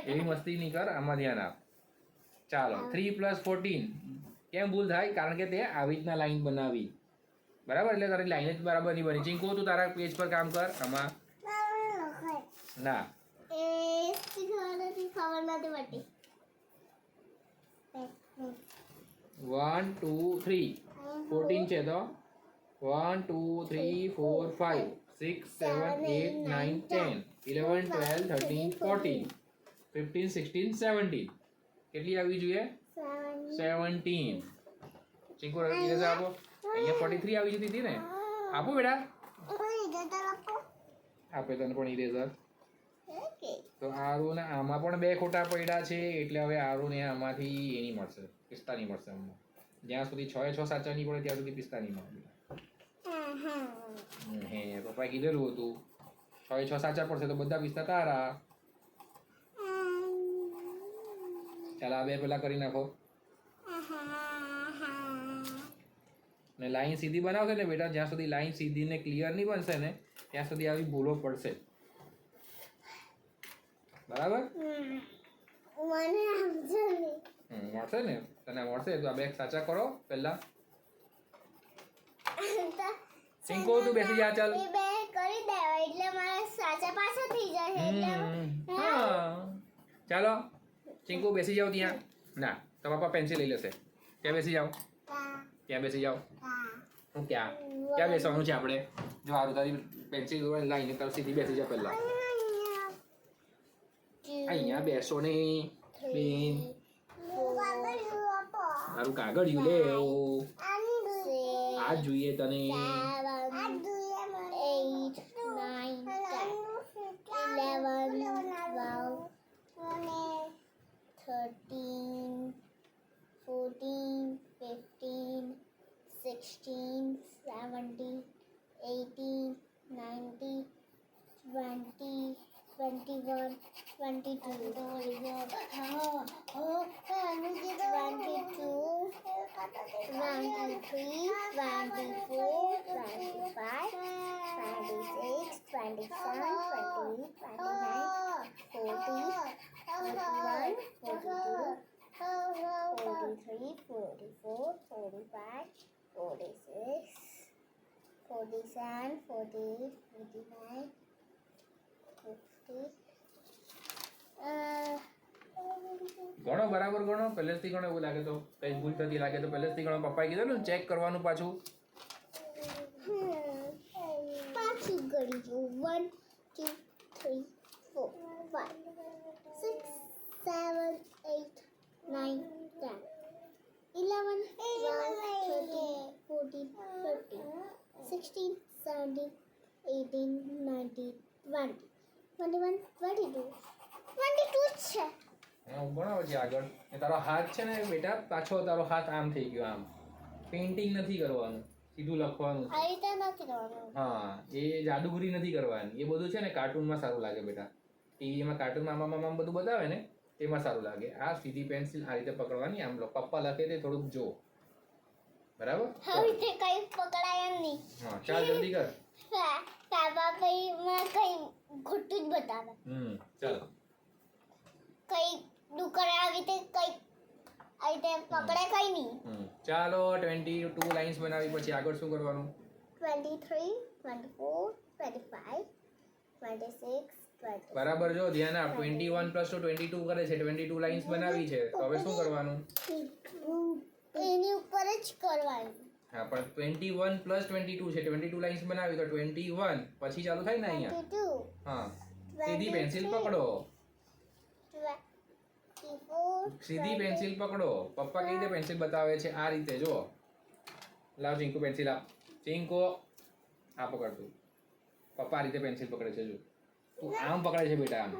એવી મસ્તી નહીં કર, આમાં ધ્યાન આપ. ચાલો 3 + 14 કેમ ભૂલ થાય? કારણ કે તે આવી રીતના લાઈન બનાવી બરાબર. એટલે તારી લાઈન જ બરાબર નહીં બની. ચિંકુ તું તારા પેજ પર કામ કર. આમાં ના વન ટુ 3 14 છે તો 1 2 3 4 5 6 7 8 9 10 11 12 13 14 15 16 17 કેટલી આવી જોઈએ 17. ચિંકુ ઇરેઝર આપો. અહીંયા 43 આવી જતી હતી ને, આપો બેટા. આપે તને પણ ઇરેઝર. તો આરુ ને આમાં પણ 2 ખોટા પડ્યા છે એટલે હવે આરુ ને આમાંથી એની મળશે 45 મળશે અમને. જ્યાં સુધી 6 એ 6 સાચા નહીં પડે ત્યાં સુધી 45 મળે. હે પપ્પાએ કીધેલું હતું 6 એ 6 સાચા પડશે તો બધા 45 તારા. ચાલ આ 2 પેલા કરી નાખો. ને લાઈન સીધી બનાવશે ને બેટા, જ્યાં સુધી લાઈન સીધી ને ક્લિયર નહીં બનશે ને ત્યાં સુધી આવી ભૂલો પડશે બરાબર. મળશે ને તને મળશે તો આ 2 સાચા કરો પહેલા. ચિંકુ તું બેસી જા. ચાલ એ 2 કરી દેવા એટલે મારા સાચા પાછા થઈ જાય એટલે હા ચાલો ચિંકુ બેસી જાવ ત્યાં. ના તો પપ્પા પેન્સિલ લઈ લેશે. ત્યાં બેસી જાવ, ત્યાં બેસી જાવ. હું ક્યાં બેસવાનું છે આપણે? જો હારું તારી પેન્સિલ લાઈને તાર સીધી બેસી જા પહેલા. અહીંયા બેસો ને બેન. તારું કાગળિયું લે આ જોઈએ તને. 16, 17, 18, 19, 20, 21, 22, 22, 23, 24, 25, 26, 27, 28, 29, 40, 41, 42, 43, 44, 45, 46, 47, 48, 49, 50. ગણો બરાબર ગણો. પહેલેથી ગણો. એવું લાગે તો કઈ ભૂલ થતી લાગે તો પહેલેથી ગણો. પપ્પાએ કીધું ચેક કરવાનું પાછું. પાછું ગણી જો 1 2 3 4 5 6 7 8 9 10 11 12 13 14 15 16 17 18 19 20 21 22 22 છે. હું ભણાવો છે આગળ. એ તારો હાથ છે ને બેટા પાછો તારો હાથ આમ થઈ ગયો. આમ પેઇન્ટિંગ નથી કરવાનું, સીધું લખવાનું. આ રીતે નથી કરવાનું. હા એ જાદુગરી નથી કરવાની. એ બધું છે ને કાર્ટૂનમાં સારું લાગે બેટા. ટીવીમાં કાર્ટૂનમાં આમાં બધું બતાવે ને તેમાં સારું લાગે. આ સીધી પેન્સિલ આ રીતે પકડવાની. આમ પપ્પા લખે તે થોડુંક જો બરાબર. હવે તે કઈ પકડાય નહીં. હા ચાલ જલ્દી કર. પાપા કઈ માં કઈ ખોટું જ બતાવે. ચાલો કઈ દુકર આવી તે કઈ આ રીતે પકડે કઈ નહીં. ચાલો 22 લાઇન્સ બનાવી પછી આગળ શું કરવાનું? 23 24 25 26 20. બરાબર જો ધ્યાન આપ. 21 + 2 22 કરે છે. 22 લાઇન્સ બનાવી છે. તો હવે શું કરવાનું? એની ઉપર જ કરવાનું. હા પણ 21 પ્લસ 22 છે 22 લાઇન્સ બનાવી તો 21 પછી ચાલુ થાય ને અહીંયા 22 હા સીધી પેન્સિલ પકડો 24 સીધી પેન્સિલ પકડો પપ્પા કઈ રીતે પેન્સિલ બતાવે છે આ રીતે જો લાવ ચિંકુ પેન્સિલ આપ ચિંકુ આ પકડ તું પપ્પા આ રીતે પેન્સિલ પકડે છે જો તું આમ પકડે છે બેટા આમ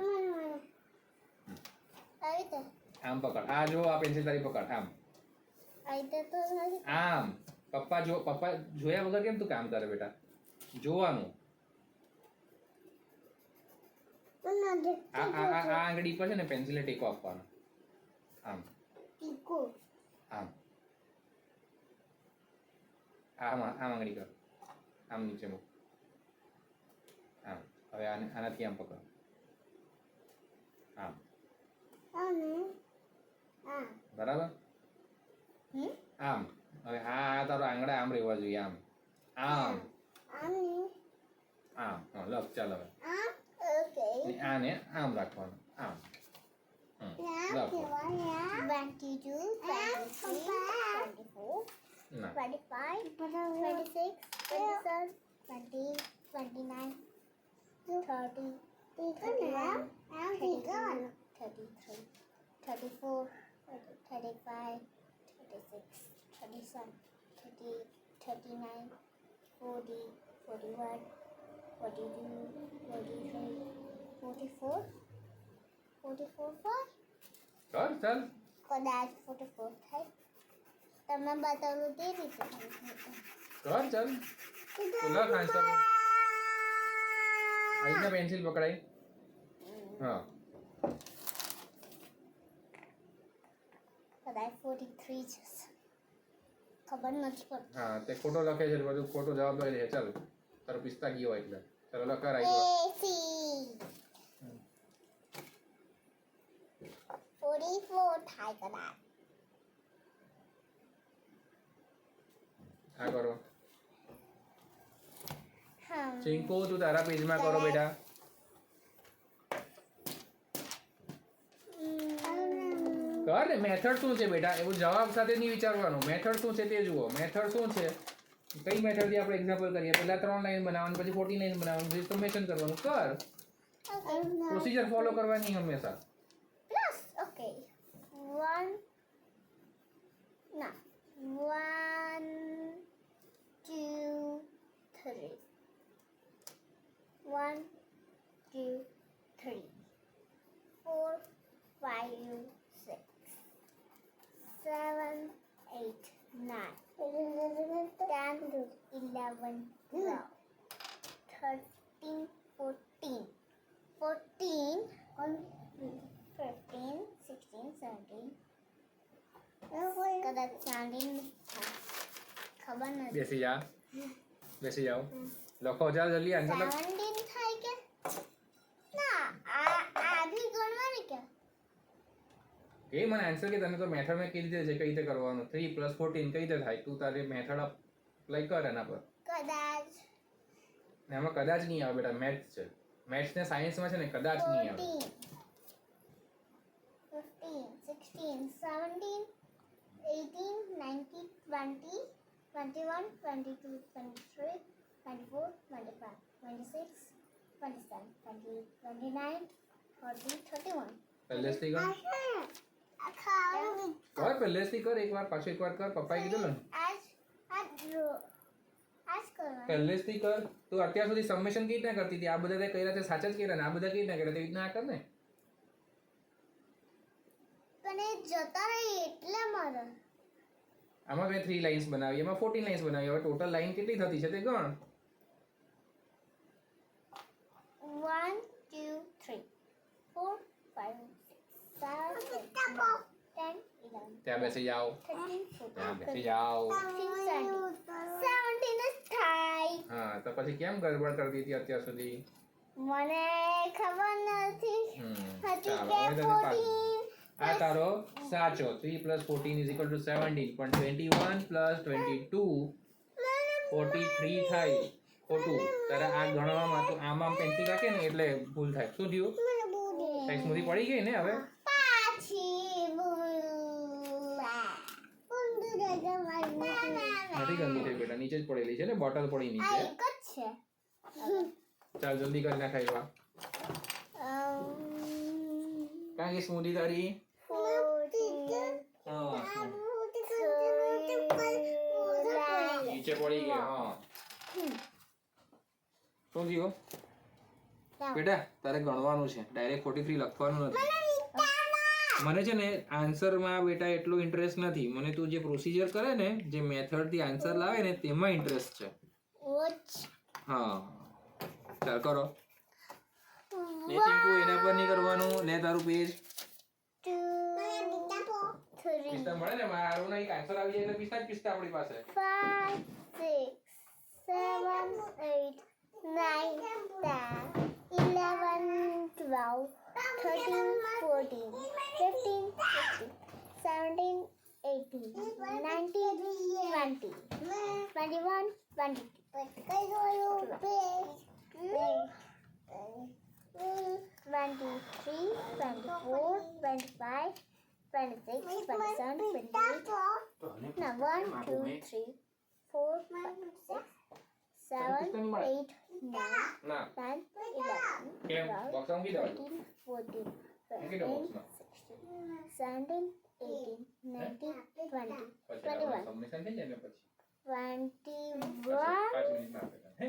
આમ પકડ આ જો આ પેન્સિલ તારી પકડ આમ આમ પપ્પા જોયા વગર કેમ તું કામ કરે બેટા જોવાનું આ આંગળી પર છે ને પેન્સિલે ટેકો આપવાનો આમ આમ આમ આંગળી કર આમ નીચે મૂક આમ હવે આનાથી આમ પકડ આમ બરાબર આમ હવે આ તારો આંગળા આમ રહેવા જોઈએ આમ આમ આમ લખ ચાલ હવે આને આમ રાખવાનું આમ લખ 22 23 ના 25 26 27 20 29 30 31 32 33 34 35 36 37 38 39 40 41 42 43 44 44 કર ચાલ કદાચ 44 થાય તમે બતાવું તે રીતે કર ચાલ તું લખ આન્સર આઈના પેન્સિલ પકડાઈ હા કદાચ 43 છે ખબર નથી પડતી હા તે ખોટો લખે છે બધું ખોટો જવાબ લખે છે ચાલ તારો પિસ્તા ગયો એટલે ચાલો લખ કર આવી 44 થાય કદાચ આ કરો હા ચિંકુ તું તારા પેજમાં કરો બેટા કર ને મેથડ શું છે બેટા એવું જવાબ સાથે નહીં વિચારવાનું મેથડ શું છે તે જુઓ મેથડ શું છે કઈ મેથડથી આપણે એક્ઝામ્પલ કરીએ પહેલા 3 લાઈન બનાવવાની પછી 14 લાઈન બનાવવાની પછી સમેશન કરવાનું કર પ્રોસિજર ફોલો કરવાની હંમેશા પ્લસ ઓકે 1 ના 1 2 3 1 2 3 4 5 6 7 8 9 10 11 12 13 14 15 16 17 કદાચ 17 ખબર નથી બેસી જાઓ લખો ચાલ જલ્દી આન્સર લખ 17 થાય કે ના આ ભી ગણવાની કે કે મને આન્સર કે તને તો મેથડ માં કઈ રીતે છે કઈ રીતે કરવાનું 3 + 14 કઈ રીતે થાય તું તારે મેથડ અપ્લાય કર એના પર કદાચ એમાં કદાચ નહીં આવે બેટા મેથ્સ છે મેથ્સ ને સાયન્સ માં છે ને કદાચ નહીં આવે 15 16 17 18 19 20 21 22 23 24 25 26 27 28 29 30 31 પહેલેથી કર પહેલેથી કર એકવાર પાછો એકવાર કર પપ્પાએ કીધું ને આજ કરવાનું પહેલેથી કર તું અત્યાર સુધી સમેશન કઈ રીતના કરતી હતી આ બધા તે કર્યા તે સાચા જ કર્યા ને આ બધા કઈ રીતના કર્યા તે રીતના કર ને પણ એ જતા રહી એટલે મારે આમાં મેં 3 લાઇન્સ બનાવી એમાં 14 લાઇન્સ બનાવી હવે ટોટલ લાઇન કેટલી થતી છે તે ગણ 1 2 3 4 5 6 7 8 9 10 11 ત્યાં બેસી જાઓ 13 ત્યાં બેસી જાઓ 17 જ થાય હા તો પછી કેમ ગડબડ કરતી હતી અત્યાર સુધી મને ખબર નથી હતી ચાલો, કે હવે તને 14 આ તારો સાચો 3 + 14 = 17 પણ 21 + 22 43 થાય ખોટું તારે આ ગણવામાં તો આમ પેન્સિલ રાખે ને એટલે ભૂલ થાય શું થયું કઈ સ્મૃતિ પડી ગઈ ને હવે પાછી ભૂલ નથી ગંદી થઈ બેટા, નીચે જ પડેલી છે ને, બોટલ પડી આ નીચે. એક જ છે. ચાલ જલ્દી કરી નાખ ખાଇବା. ક્યાં ગઈ સ્મૂધી તારી? હા, નીચે પડી ગઈ. હા, શું થયું બેટા? તારે ગણવાનું છે, ડાયરેક્ટ 43 લખવાનું નથી. મને છે ને આન્સરમાં બેટા એટલો ઇન્ટરેસ્ટ નથી. મને તું જે પ્રોસિજર કરે ને, જે મેથડ થી આન્સર લાવે ને, તેમાં ઇન્ટરેસ્ટ છે. હા, ચાલ કરો. ને ચીંકુ એના પર નહીં કરવાનું. લે તારું પેજ. પિસ્તા મળે ને, મારું નહીં આન્સર આવી જાય એટલે પિસ્તા જ પિસ્તા આપણી પાસે. 5, 6, 7, 8, 9, 10, 11, 12, 13, 14, 15, 16, 17, 18, 19, 20, 21, 22, 23, 24, 25, 26, 27, 28. Now 1, 2, 3, 4, 5, 6, 7, 8, 9, ના 10, 11, કેમ 12, બોક્સમાં મૂકી દેવાનું. 13, 14, મૂકી દો 15, બોક્સમાં. 16, 17, 18, 19, 20, પછી 21, સબમિશન થઈ જાય ને પછી 21. 5 મિનિટ આપે તને, હે?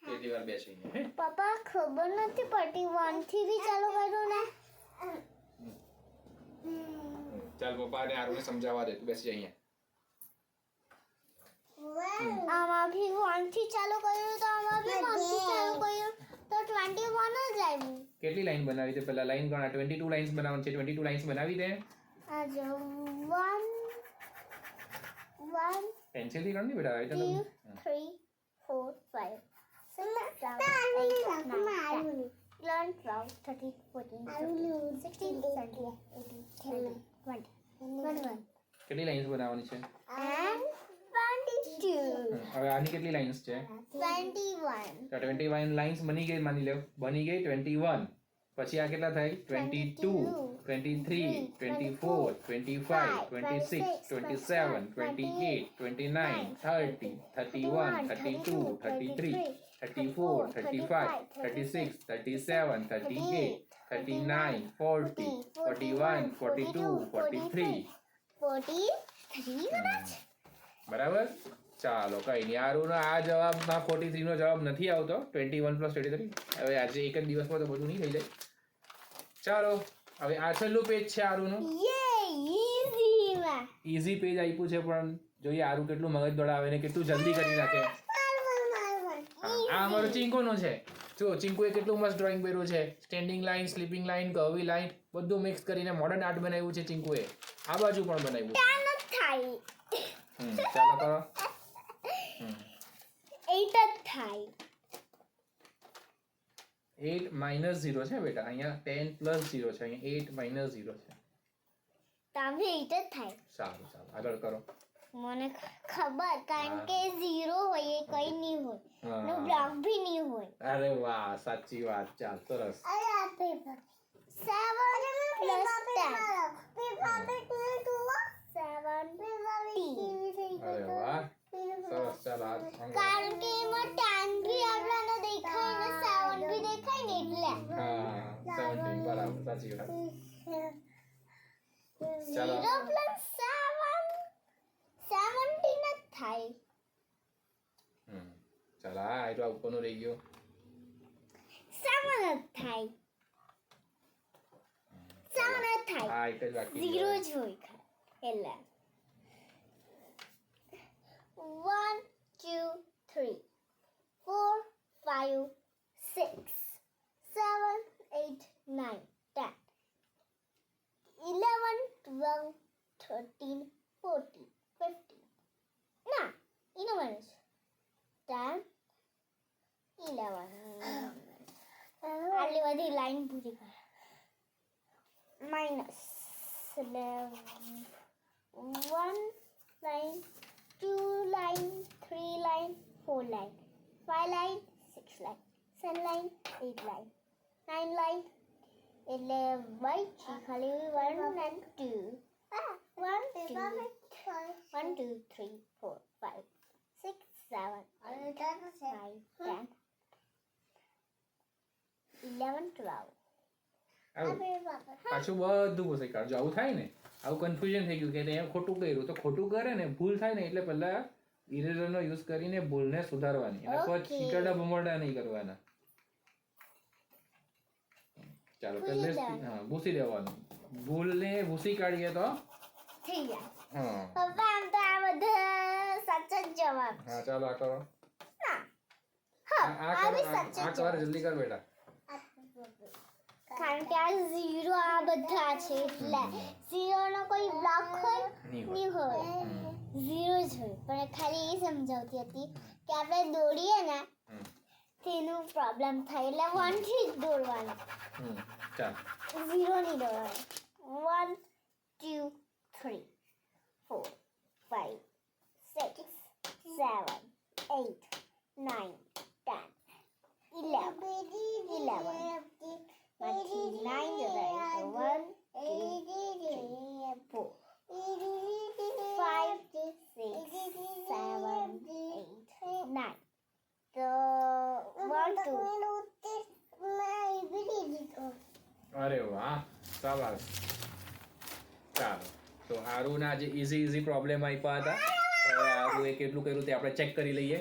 કેટલી વાર બેસીને, હે? પપ્પા ખબર નથી પડતી 1 થી બી ચાલુ કર્યું ને. ચાલ પપ્પાને આરુને સમજાવવા દે. તું બેસી જા અહીંયા. આમાં ભી 1 થી ચાલુ કર્યું તો આમાં ભી 1 થી ચાલુ કર્યું તો 21 જ આવ્યું. કેટલી લાઈન બનાવી તે? પહેલા લાઈન ગણા. 22 લાઈન્સ બનાવવાની છે. 22 લાઈન્સ બનાવી દે. આ જો 1 પેન્સિલ થી ગણ ને બેટા. આવી તો 2 3 4 5 6 7 8 9 10 11 12 13 14 15 16 17 18 19 20 કેટલી લાઈન્સ બનાવવાની છે? and 22 હવે આની કેટલી લાઈન્સ છે? 21 તો 21 લાઈન્સ બની ગઈ, માની લો. બની ગઈ 21. પછી આ કેટલા થાય? 22, 23, 24, 25, 26, 27, 28, 29, 30, 31, 32, 33, 34, 35, 36, 37, 38, 39, 40, 41, 42, 43. 43 કદાચ. બરાબર. ચાલો કઈ નહીં. આરુનો આ જવાબમાં 43 નો જવાબ નથી આવતો. 21 + 23. હવે આજે એક જ દિવસમાં તો બધું નહીં થઈ જાય. ચાલો હવે આ છેલ્લું પેજ છે આરુનું. ઈઝી માં ઈઝી પેજ આપ્યું છે, પણ જોઈએ આરુ કેટલું મગજ દોડાવે ને કેટલું જલ્દી કરી નાખે. આ અમારો ચીંકુનો છે. જો ચીંકુએ કેટલું મસ્ત ડ્રોઈંગ કર્યું છે. Standing line, sleeping line, curvy line બધું મિક્સ કરીને મોડર્ન આર્ટ બનાવ્યું છે ચીંકુએ. આ બાજુ પણ બનાવ્યું. ત્યાં થાય ચાલો કરો. 8 જ થાય. 8 - 0 છે બેટા. અહીંયા 10 + 0 છે. અહીંયા 8 - 0 છે. તમે 8 જ થાય. સારું સારું આગળ કરો. મને ખબર, કારણ કે 0 હોય એ કઈ નહીં હોય હા. નો બ્લોક ભી નહીં હોય. અરે વાહ, સાચી વાત. ચાલ સરસ. 7 + 10 અરે વાહ સરસ. ચાલ આ અંક. કારણ કે એમાં 10 ભી આપણાને દેખાય ને 7 ભી દેખાય ને એટલે હા 17 બરાબર સાચી વાત. ચાલો. 0 + 7 17 જ થાય. ચાલ આ આયરો ઉપરનો રહી ગયો. 7 જ થાય. 7 જ થાય. હા એક જ બાકી 0 જ હોય એટલે 1 2 3 4 5 6 7 8 9 10 11 12 13 14 15 ના એનો માઇનસ 10 11 આટલી બધી લાઈન પૂરી કર. minus 11 1 line 2 line 3 line 4 line 5 line 6 line 7 line 8 line 9 line એટલે બાઈ ખાલી 1 and 2 1 2 1 2 3 4 5 6 7 8 9 10 11 12 આવું પાછું બધું પૂછી કાઢજો. આવું થાય ને, આવું કન્ફ્યુઝન થઈ ગયું કે એમ ખોટું કર્યું તો ખોટું કરે ને ભૂલ થાય ને એટલે પહેલા ઇરેઝરનો યુઝ કરીને ભૂલને સુધારવાની, અને કોઈ ચીટરડા બમરડા નહીં કરવાના. ચાલો પહેલે ભૂસી દેવાનું, ભૂલને ભૂસી કાઢીએ તો થઈ જાય. હા પપ્પા આમ તો આ બધા સાચા જ જવાબ. હા ચાલો આ કરો, ના આ કરો, આ કર જલ્દી કર બેટા. કારણ કે આ 0 આ બધા છે એટલે 0 નો કોઈ બ્લોક હોય નહીં હોય, 0 જ હોય. પણ ખાલી એ સમજાવતી હતી કે આપણે દોડીએ ને તેનું પ્રોબ્લેમ થાય એટલે 1 થી જ દોડવાનું, ચાલ 0 નહીં દોડવાનું. 1 2 3 4 5 6 7 8 9 10 11 માંથી 9 જતા તો 1 2 3 4 5 6 7 8 9 તો 1 2 અરે વાહ શાબાશ. ચાલો તો આરુના જે ઇઝી પ્રોબ્લેમ આપ્યા હતા, હવે આરુએ કેટલું કર્યું તે આપણે ચેક કરી લઈએ.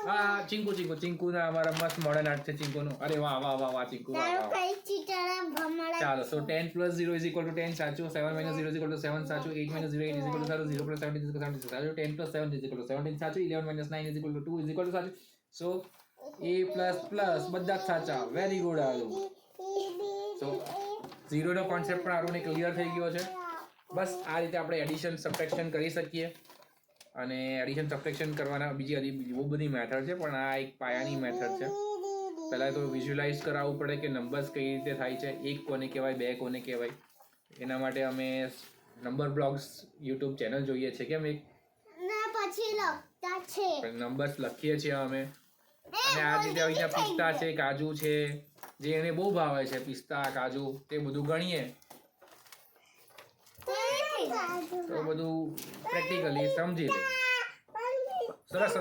હા ચીંકુના અમારા મસ્ત મોડર્ન આર્ટ છે ચીંકુનું. અરે વાહ વાહ વાહ વાહ ચીંકુ વાહ વાહ. ચાલો સો 10 + 0 = 10 સાચું, 7 - 0 = 7 સાચું, 8 - 0 8 = 0, 0 + 17 = 17 સાચું, 10 + 7 = 17 સાચું, 11 - 9 = 2 સાચું. સો A++ બધા જ સાચા. Very good Aru. સો 0 નો કોન્સેપ્ટ પણ આરુને ક્લિયર થઈ ગયો છે. બસ આ રીતે આપણે એડિશન સબટ્રેક્શન કરી શકીએ, અને એડિશન સબટ્રેક્શન કરવાના બીજી બહુ બધી મેથડ છે, પણ આ એક પાયાની મેથડ છે. પહેલાં તો વિઝ્યુલાઇઝ કરાવવું પડે કે નંબર્સ કઈ રીતે થાય છે, 1 કોને કહેવાય, 2 કોને કહેવાય. એના માટે અમે નંબર બ્લોગ્સ યુટ્યુબ ચેનલ જોઈએ છે, કેમ એક પછી લખતા છે નંબર્સ લખીએ છીએ અમે. અને આ રીતે અહીંયા પિસ્તા છે, કાજુ છે, જે એને બહુ ભાવે છે, પિસ્તા કાજુ, તે બધું ગણીએ તો બધું પ્રેક્ટિકલી સમજી લે. સરસ.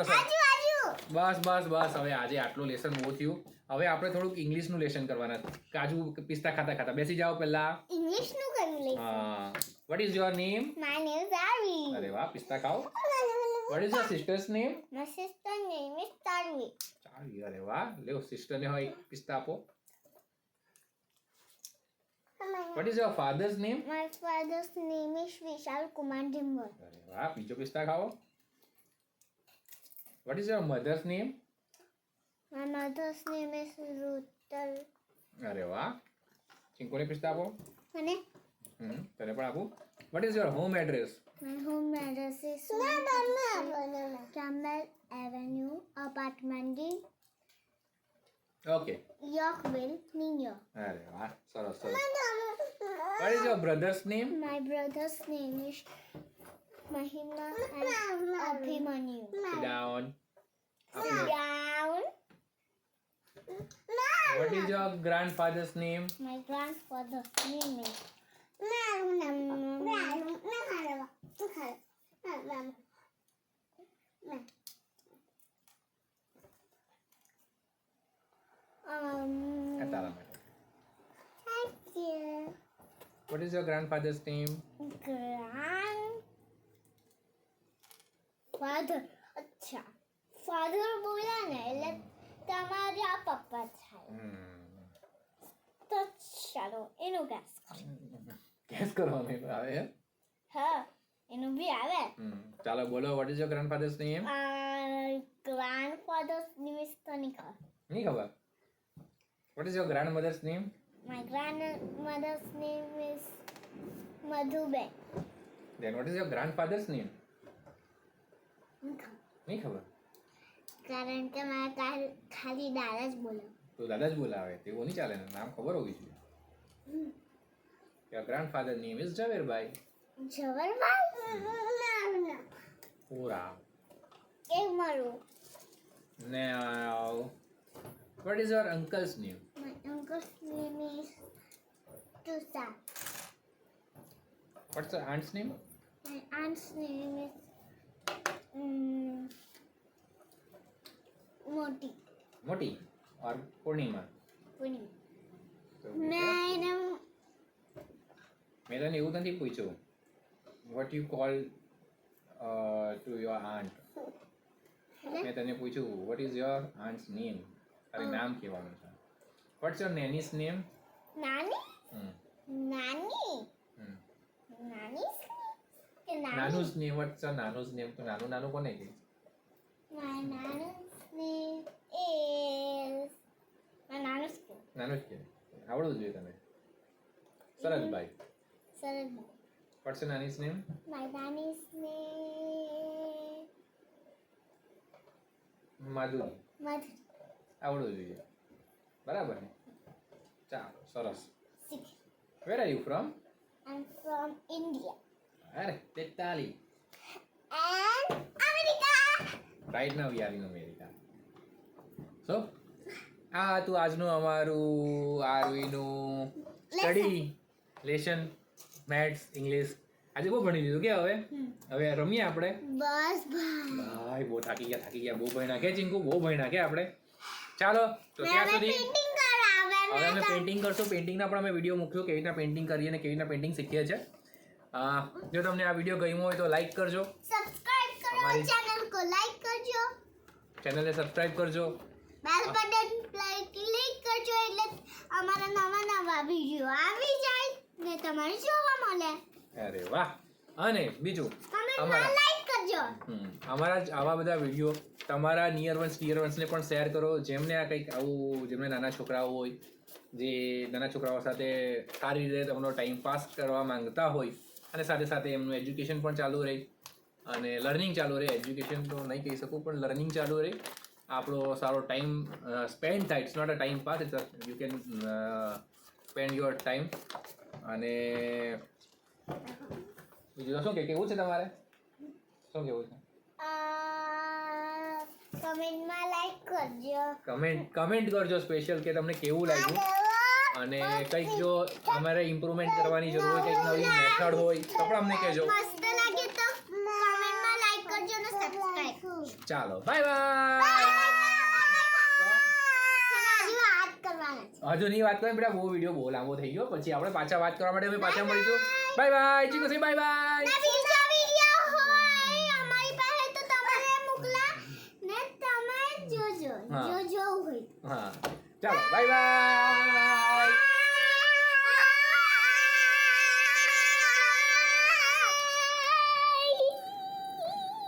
બસ હવે આજે આટલું લેસન બહુ થયું. હવે આપણે થોડુંક ઇંગ્લિશનું લેસન કરવાના. કાજુ પિસ્તા ખાતા બેસી જાઓ પહેલા. ઇંગ્લિશનું કયું લે? હા. Vote is your name? My name is Ari. અરે વાહ, પિસ્તા ખાઓ. Vote is your sister's name? My sister name is Tarvi. ચાવી. અરે વાહ, લ્યો સિસ્ટરને હોય પિસ્તા આપો. Vote is your father's name? My father's name is Vishal Kumar Dimbar. અરે વાહ, બીજો પિસ્તા ખાઓ. Vote is your mother's name? My mother's name is Rutal. અરે વાહ, ચિંકોને પિસ્તા આપો. અને તને પણ આપું. Vote is your home address? my home address is Campbell Avenue, apartment D, okay. Yorkville, New York. અરે વાહ, સરસ. Vote is your brother's name? My brother's name is Mahima and Abhimanyu. Sit down. Down. What is your grandfather's name? My grandfather's name is તારા માટે. thank you. What is your grandfather's name? Grandfather. અચ્છા, father બોલ્યા ને એટલે તમારા પપ્પા થાય. તો ચાલો એનું ગેસ ગેસ કરવાનું આવે હે? હા, એનું બી આવે. ચાલો બોલો. What is your grandfather's name? Grandfather's name is Tanika. નહીં ખબર. What is your grandmother's name? My grandmother's name is Madhuben. Then what is your grandfather's name? નહીં ખબર. કારણ કે મારા ખાલી દાદા જ બોલે. તો દાદા જ બોલાવે તેવું નહીં ચાલે ને, નામ ખબર હોવી જોઈએ. Your grandfather's name is Zaverbhai. જવરભાઈ પૂરા. એ મારું. Now, what is your uncle's name? My uncle's name is Tusa. What's your aunt's name? My aunt's name is Moti. મોટી ઓર પૂર્ણિમા Puni. તો My name મેં તને એવું નથી પૂછ્યું what you call to your aunt મેં તને પૂછ્યું what is your aunt's name તારે નામ કહેવાનું છે what's your Nani's name Nani. Hmm. Nani. Nani's name? Nani's name what's your Nani's name તો નાનું નાનું કોને કહે My Nanu's name is. My Nanu's name. નાનું જ કે આવડવું જોઈએ તને સરસભાઈ Sarad. What's your Nani's name My Nani's name. Madhuri Madhuri. આવડવું જોઈએ બરાબર ને ચાલો સરસ Six. Where are you from I'm from India. અરે 43 And America. Right now we are in America સો આ હતું આજનું અમારું આરવીનું સ્ટડી લેશન મેથ્સ ઇંગ્લિશ આજે બહુ ભણી લીધું કે હવે રમીએ આપણે બસ ભાઈ. ભાઈ બહુ થાકી ગયા બહુ ભણી નાખે ચિંકુ બહુ ભણી નાખે આપણે ચાલો તો ત્યાં સુધી પેઇન્ટિંગ કરાવે હવે અમે પેઇન્ટિંગ કરશું પેઇન્ટિંગના પણ અમે વિડીયો મૂક્યો કેવી રીતના પેઇન્ટિંગ કરીએ અને કેવી રીતના પેઇન્ટિંગ શીખીએ છીએ જો તમને આ વિડીયો ગમ્યો હોય તો લાઈક કરજો સબસ્ક્રાઇબ કરો हमारी- चैनल को लाइक करजो ચેનલને સબસ્ક્રાઇબ કરજો બેલ બટન પર ક્લિક કરજો એટલે અમારા નવા વિડિયો આવી જાય ને તમારે જોવા મળે અરે વાહ અને બીજું કમેન્ટમાં અમારા લાઈક કરજો અમારા જ આવા બધા વિડીયો તમારા નિયર વન્સ ડિયર વન્સને પણ શેર કરો જેમને આ કંઈક આવું જેમને નાના છોકરાઓ હોય જે નાના છોકરાઓ સાથે સારી રીતે તેમનો ટાઈમ પાસ કરવા માંગતા હોય અને સાથે સાથે એમનું એજ્યુકેશન પણ ચાલુ રહે અને લર્નિંગ ચાલુ રહે એજ્યુકેશન તો નહીં કહી શકું પણ લર્નિંગ ચાલુ રહે આપણો સારો ટાઈમ સ્પેન્ડ થાય it's not a time pass it's you can spend your time અને બીજું શું કેવું છે તમારે શું કેવું છે કમેન્ટમાં લાઈક કરજો કમેન્ટ કરજો સ્પેશિયલ કે તમને કેવું લાગ્યું અને કંઈક જો અમારે ઇમ્પ્રુવમેન્ટ કરવાની જરૂર હોય કંઈક નવી મેથડ હોય તો પણ અમને કહેજો મસ્ત લાગે તો કમેન્ટમાં લાઈક કરજો અને સબસ્ક્રાઇબ ચાલો બાય બાય વાત કરવાના હજુ નહીં વાત કરીએ બેટા બહુ વિડીયો બહુ લાંબો થઈ ગયો પછી આપણે પાછા વાત કરવા માટે અમે પાછા મળીશું બાય બાય ચીકુ સી બાય બાય ના બીજા વિડિયો હોય અમારી પાસે તો તમારે મોકલા ને તમે જોજો હા. જો હોય હા ચાલો બાય બાય